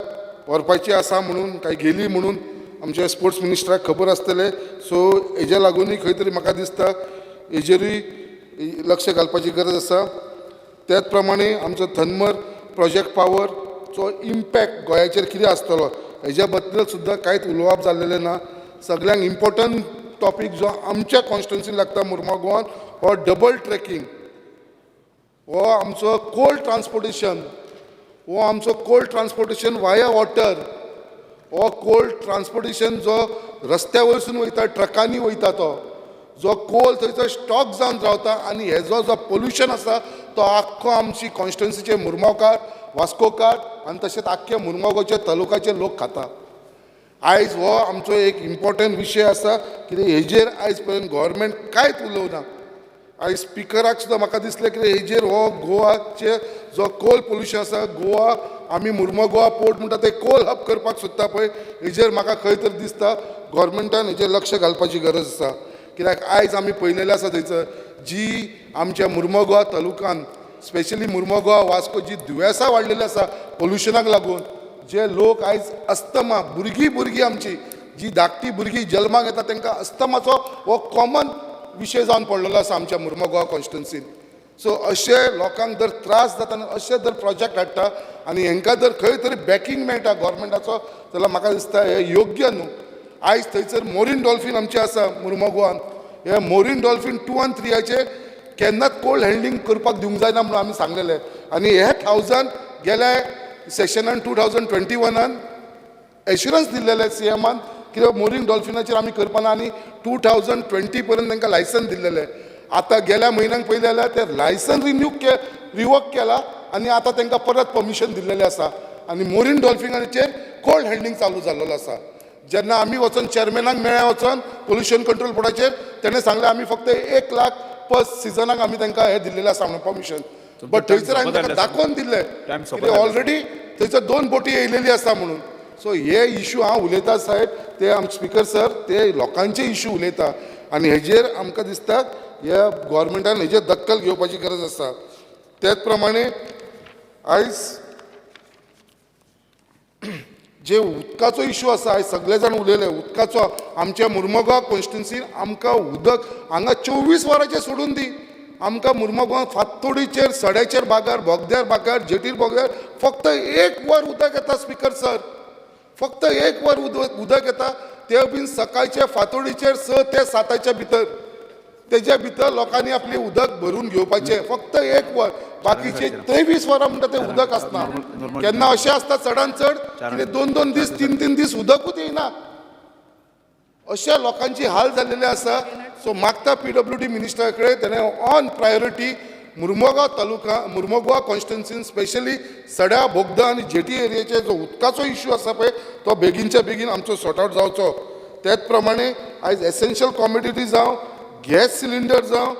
व्हरपाची आसा म्हणून काय गेली म्हणून आमच्या स्पोर्ट्स मिनिस्टराक खबर आसतलें सो हेज्या लागूनय खंय तरी म्हाका दिसता हेजेरूय लक्ष घालपाची गरज आसा त्याच प्रमाणे आमचो थनमर प्रोजेक्ट पावरचो इम्पॅक्ट गोंयाचेर कितें आसतलो हेज्या बद्दल सुद्दां कांयच उलोवप जाल्लेलें ना सगळ्यांक इम्पॉर्टंट टॉपीक जो आमच्या कॉन्स्टिट्युन्सीन लागता मुर्मागोवान हो डबल ट्रॅकिंग हो आमचो कोल्ड ट्रान्सपोर्टेशन वाया वॉटर हो कोल्ड ट्रान्सपोर्टेशन जो रस्त्या वयरसून वयता ट्रकांनी वयता तो जो कोल थंयसर स्टॉक जावन रावता आनी हेजो जो पोल्युशन आसा तो आख्खो आमची कॉन्स्टिट्युन्सीचे मुरमावकार वास्कोकार आनी तशेंच आख्खे मुरमागांवचे तालुकाचे लोक खाता. आयज हो आमचो एक इम्पॉर्टंट विशय आसा कित्याक हेजेर आयज पर्यंत गव्हर्मेंट कांयच उलोवना. आयज स्पिकराक सुद्दां म्हाका दिसलें की हेजेर हो गोवाचे जो कोल पोल्युशन आसा गोवा आमी मुर्मगांव पोर्ट म्हणटा ते कोल हब करपाक सोदता पळय हेजेर म्हाका खंय तरी दिसता गव्हर्मेंटान हेजेर लक्ष घालपाची गरज आसा. कित्याक आयज आमी पळयलेलें आसा थंयसर जी आमच्या मुर्मगांव तालुकान स्पेशली मुर्मगांव वास्को जी दुयेंसां वाडलेली आसा पोल्युशनाक लागून जे लोक आयज अस्थमा भुरगीं आमची जी धाकटी भुरगीं जल्माक येता तांकां अस्थमाचो हो कॉमन विशय जावन पडलेलो आसा आमच्या मुर्मगांव कॉन्स्टिट्युन्सीन. सो अशे लोकांक जर त्रास जाता आनी अशे जर प्रोजेक्ट हाडटा आनी हांकां जर खंय तरी बॅकींग मेळटा गव्हर्मेंटाचो जाल्यार म्हाका दिसता हे योग्य न्हू. आयज थंयसर मोरीन डॉल्फीन आमचे आसा मुर्मगांवान हे मोरीन डॉल्फीन 2 and 3 केन्नाच कोल्ड हँडलिंग करपाक दिवंक जायना म्हणून आमी सांगलेलें आनी हे 1000 गेल्या सेशनान 2021 एश्युरन्स दिल्लेले CMान कित्याक मोरीन डॉल्फिनाचेर आमी करपाना आनी 2020 पर्यंत तांकां लायसन दिल्लेलें. आतां गेल्या म्हयन्याक पयलें जाल्यार ते लायसन रिवोक केला आनी आतां तांकां परत परमिशन दिल्लेलें आसा आनी मोरीन डॉल्फिनाचेर कोल्ड हँडलिंग चालू जाल्लो आसा. जेन्ना आमी वचून चॅरमॅनाक मेळ्ळे वचून पोल्युशन कंट्रोल बोर्डाचेर तेणें सांगलें आमी फक्त 1 लाख पर सिजनाक आमी तांकां हें दिल्लेलें आसा म्हणून परमिशन. बट थंयसर हांवें तांकां दाखोवन दिल्लें की ऑलरेडी थंयसर 2 बोटी येयलेली आसा म्हणून. सो हे इशू हांव उलयता साहेब ते स्पिकर सर ते लोकांचे इशू उलयता आनी हेजेर आमकां दिसता ह्या गव्हर्मेंटान हेजेर दक्कल घेवपाची गरज आसा. त्याच प्रमाणे आयज जे उदकाचो इशू आसा आयज सगळे जाण उलयले उदकाचो आमच्या मुर्मगांव कॉन्स्टिट्युन्सीन आमकां उदक हांगा 24 वरांचेर सोडून दी आमकां मुर्मगांव फातोडीचेर सड्याचेर बागार बोगद्यार बागार जेटीर बोगद्यार फक्त 1 वर उदक येता स्पिकर सर. फक्त 1 वर उदक येता ते बीन सकाळचे फातोडीचेर 6 ते 7 भितर तेज्या भितर लोकांनी आपली उदक भरून घेवपाचें फक्त 1 वर बाकीचे 23 वरां म्हणटा ते उदक आसना. केन्ना अशें आसता चडान चड कितें 2-2 दीस 3-3 दीस उदकूच येयना अशा लोकांची हाल जाल्लेले आसा. सो मागता PWD मिनिस्टरा कडेन तेणें on priority Mormugao taluka Mormugao कॉन्स्टिट्युन्सीन specially सड्या बोगदा आनी जेटी एरियाचे जो उदकाचो इशू आसा पळय तो बेगीनच्या बेगीन आमचो सॉर्ट आवट जावचो. त्याच प्रमाणे आयज एसेन्शियल कॉमोडिटी जावं गॅस सिलिंडर जावं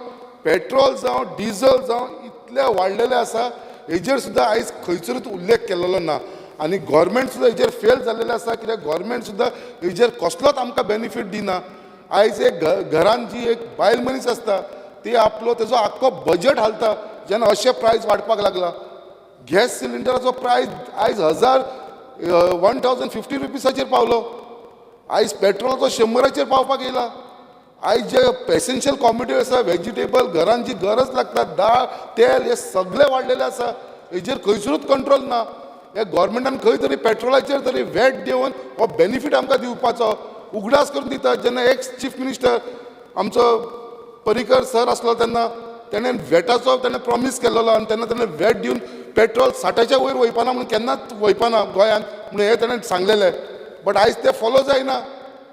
पेट्रोल जावं डिझल जावं इतले वाडलेले आसा हेजेर सुद्दां आयज खंयसरूच उल्लेख केलेलो ना आनी गव्हर्मेंट सुद्दां हेजेर फेल जाल्लेले आसा कित्याक गव्हर्मेंट सुद्दां हेजेर कसलोच आमकां बेनिफीट दिना. आयज एक घरान जी एक बायल मनीस आसता ती आपलो तेजो आख्खो बजेट हालता जेन्ना अशें प्रायस वाडपाक लागला. गॅस सिलिंडराचो प्रायस आयज 1050 रुपीसाचेर पावलो. आयज पेट्रोलाचो 100चेर पावपाक येयला. आयज जे एसेन्शियल कॉमोडिटी आसा वेजिटेबल घरान जी गरज लागता दाळ तेल हे सगळे वाडलेले आसा हेजेर खंयसरूच कंट्रोल ना. हे गव्हर्मेंटान खंय तरी पेट्रोलाचेर तरी वॅट दिवन हो बेनिफीट आमकां दिवपाचो उगडास करून दिता. जेन्ना एक्स चीफ मिनिस्टर आमचो पर्रीकर सर आसलो तेन्ना तेणें वॅटाचो तेणें प्रॉमीस केल्लो आनी तेन्ना तेणें वॅट दिवन पेट्रोल 60च्या वयर वयपाना म्हणून केन्नाच वयपाना गोंयांत म्हणून हें तेणें सांगलेलें. बट आयज तें फॉलो जायना.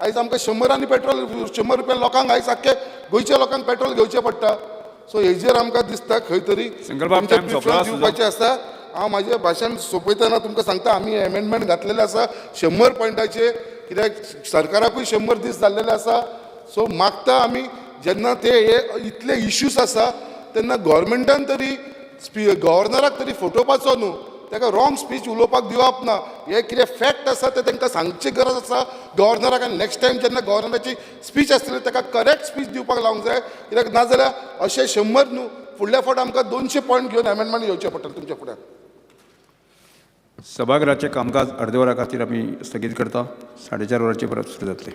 आयज आमकां 100 पेट्रोल 100 रुपया लोकांक आयज आख्खे गोंयच्या लोकांक पेट्रोल घेवचें पडटा. सो हेजेर आमकां दिसता खंय तरी प्रिफरन्स दिवपाचें आसा. हांव म्हाजें भाशण सोंपयतना तुमकां सांगता आमी एमेंडमेंट घातलेले आसा 100 पॉयंटाचे कित्याक सरकाराकूय 100 दीस जाल्लेले आसा. सो मागता आमी जेन्ना ते इतले इश्यूज आसा तेन्ना गव्हर्मेंटान तरी गव्हर्नराक तरी फटोवपाचो न्हू ताका रॉंग स्पीच उलोवपाक दिवप ना. हे कितें फॅक्ट आसा ते तांकां सांगची गरज आसा गव्हर्नराक आनी नेक्स्ट टायम जेन्ना गव्हर्नराची स्पीच आसतली ताका करेक्ट स्पीच दिवपाक लावंक जाय कित्याक नाजाल्यार अशें 100 न्हू फुडल्या फावट आमकां 200 पॉयंट घेवन एमेंडमेंट घेवचें पडटलें तुमच्या फुड्यान. सभागृहाचें कामकाज अर्दे वरा खातीर आमी स्थगीत करता. 4:30 वरांचेर परत सुरू जातलें.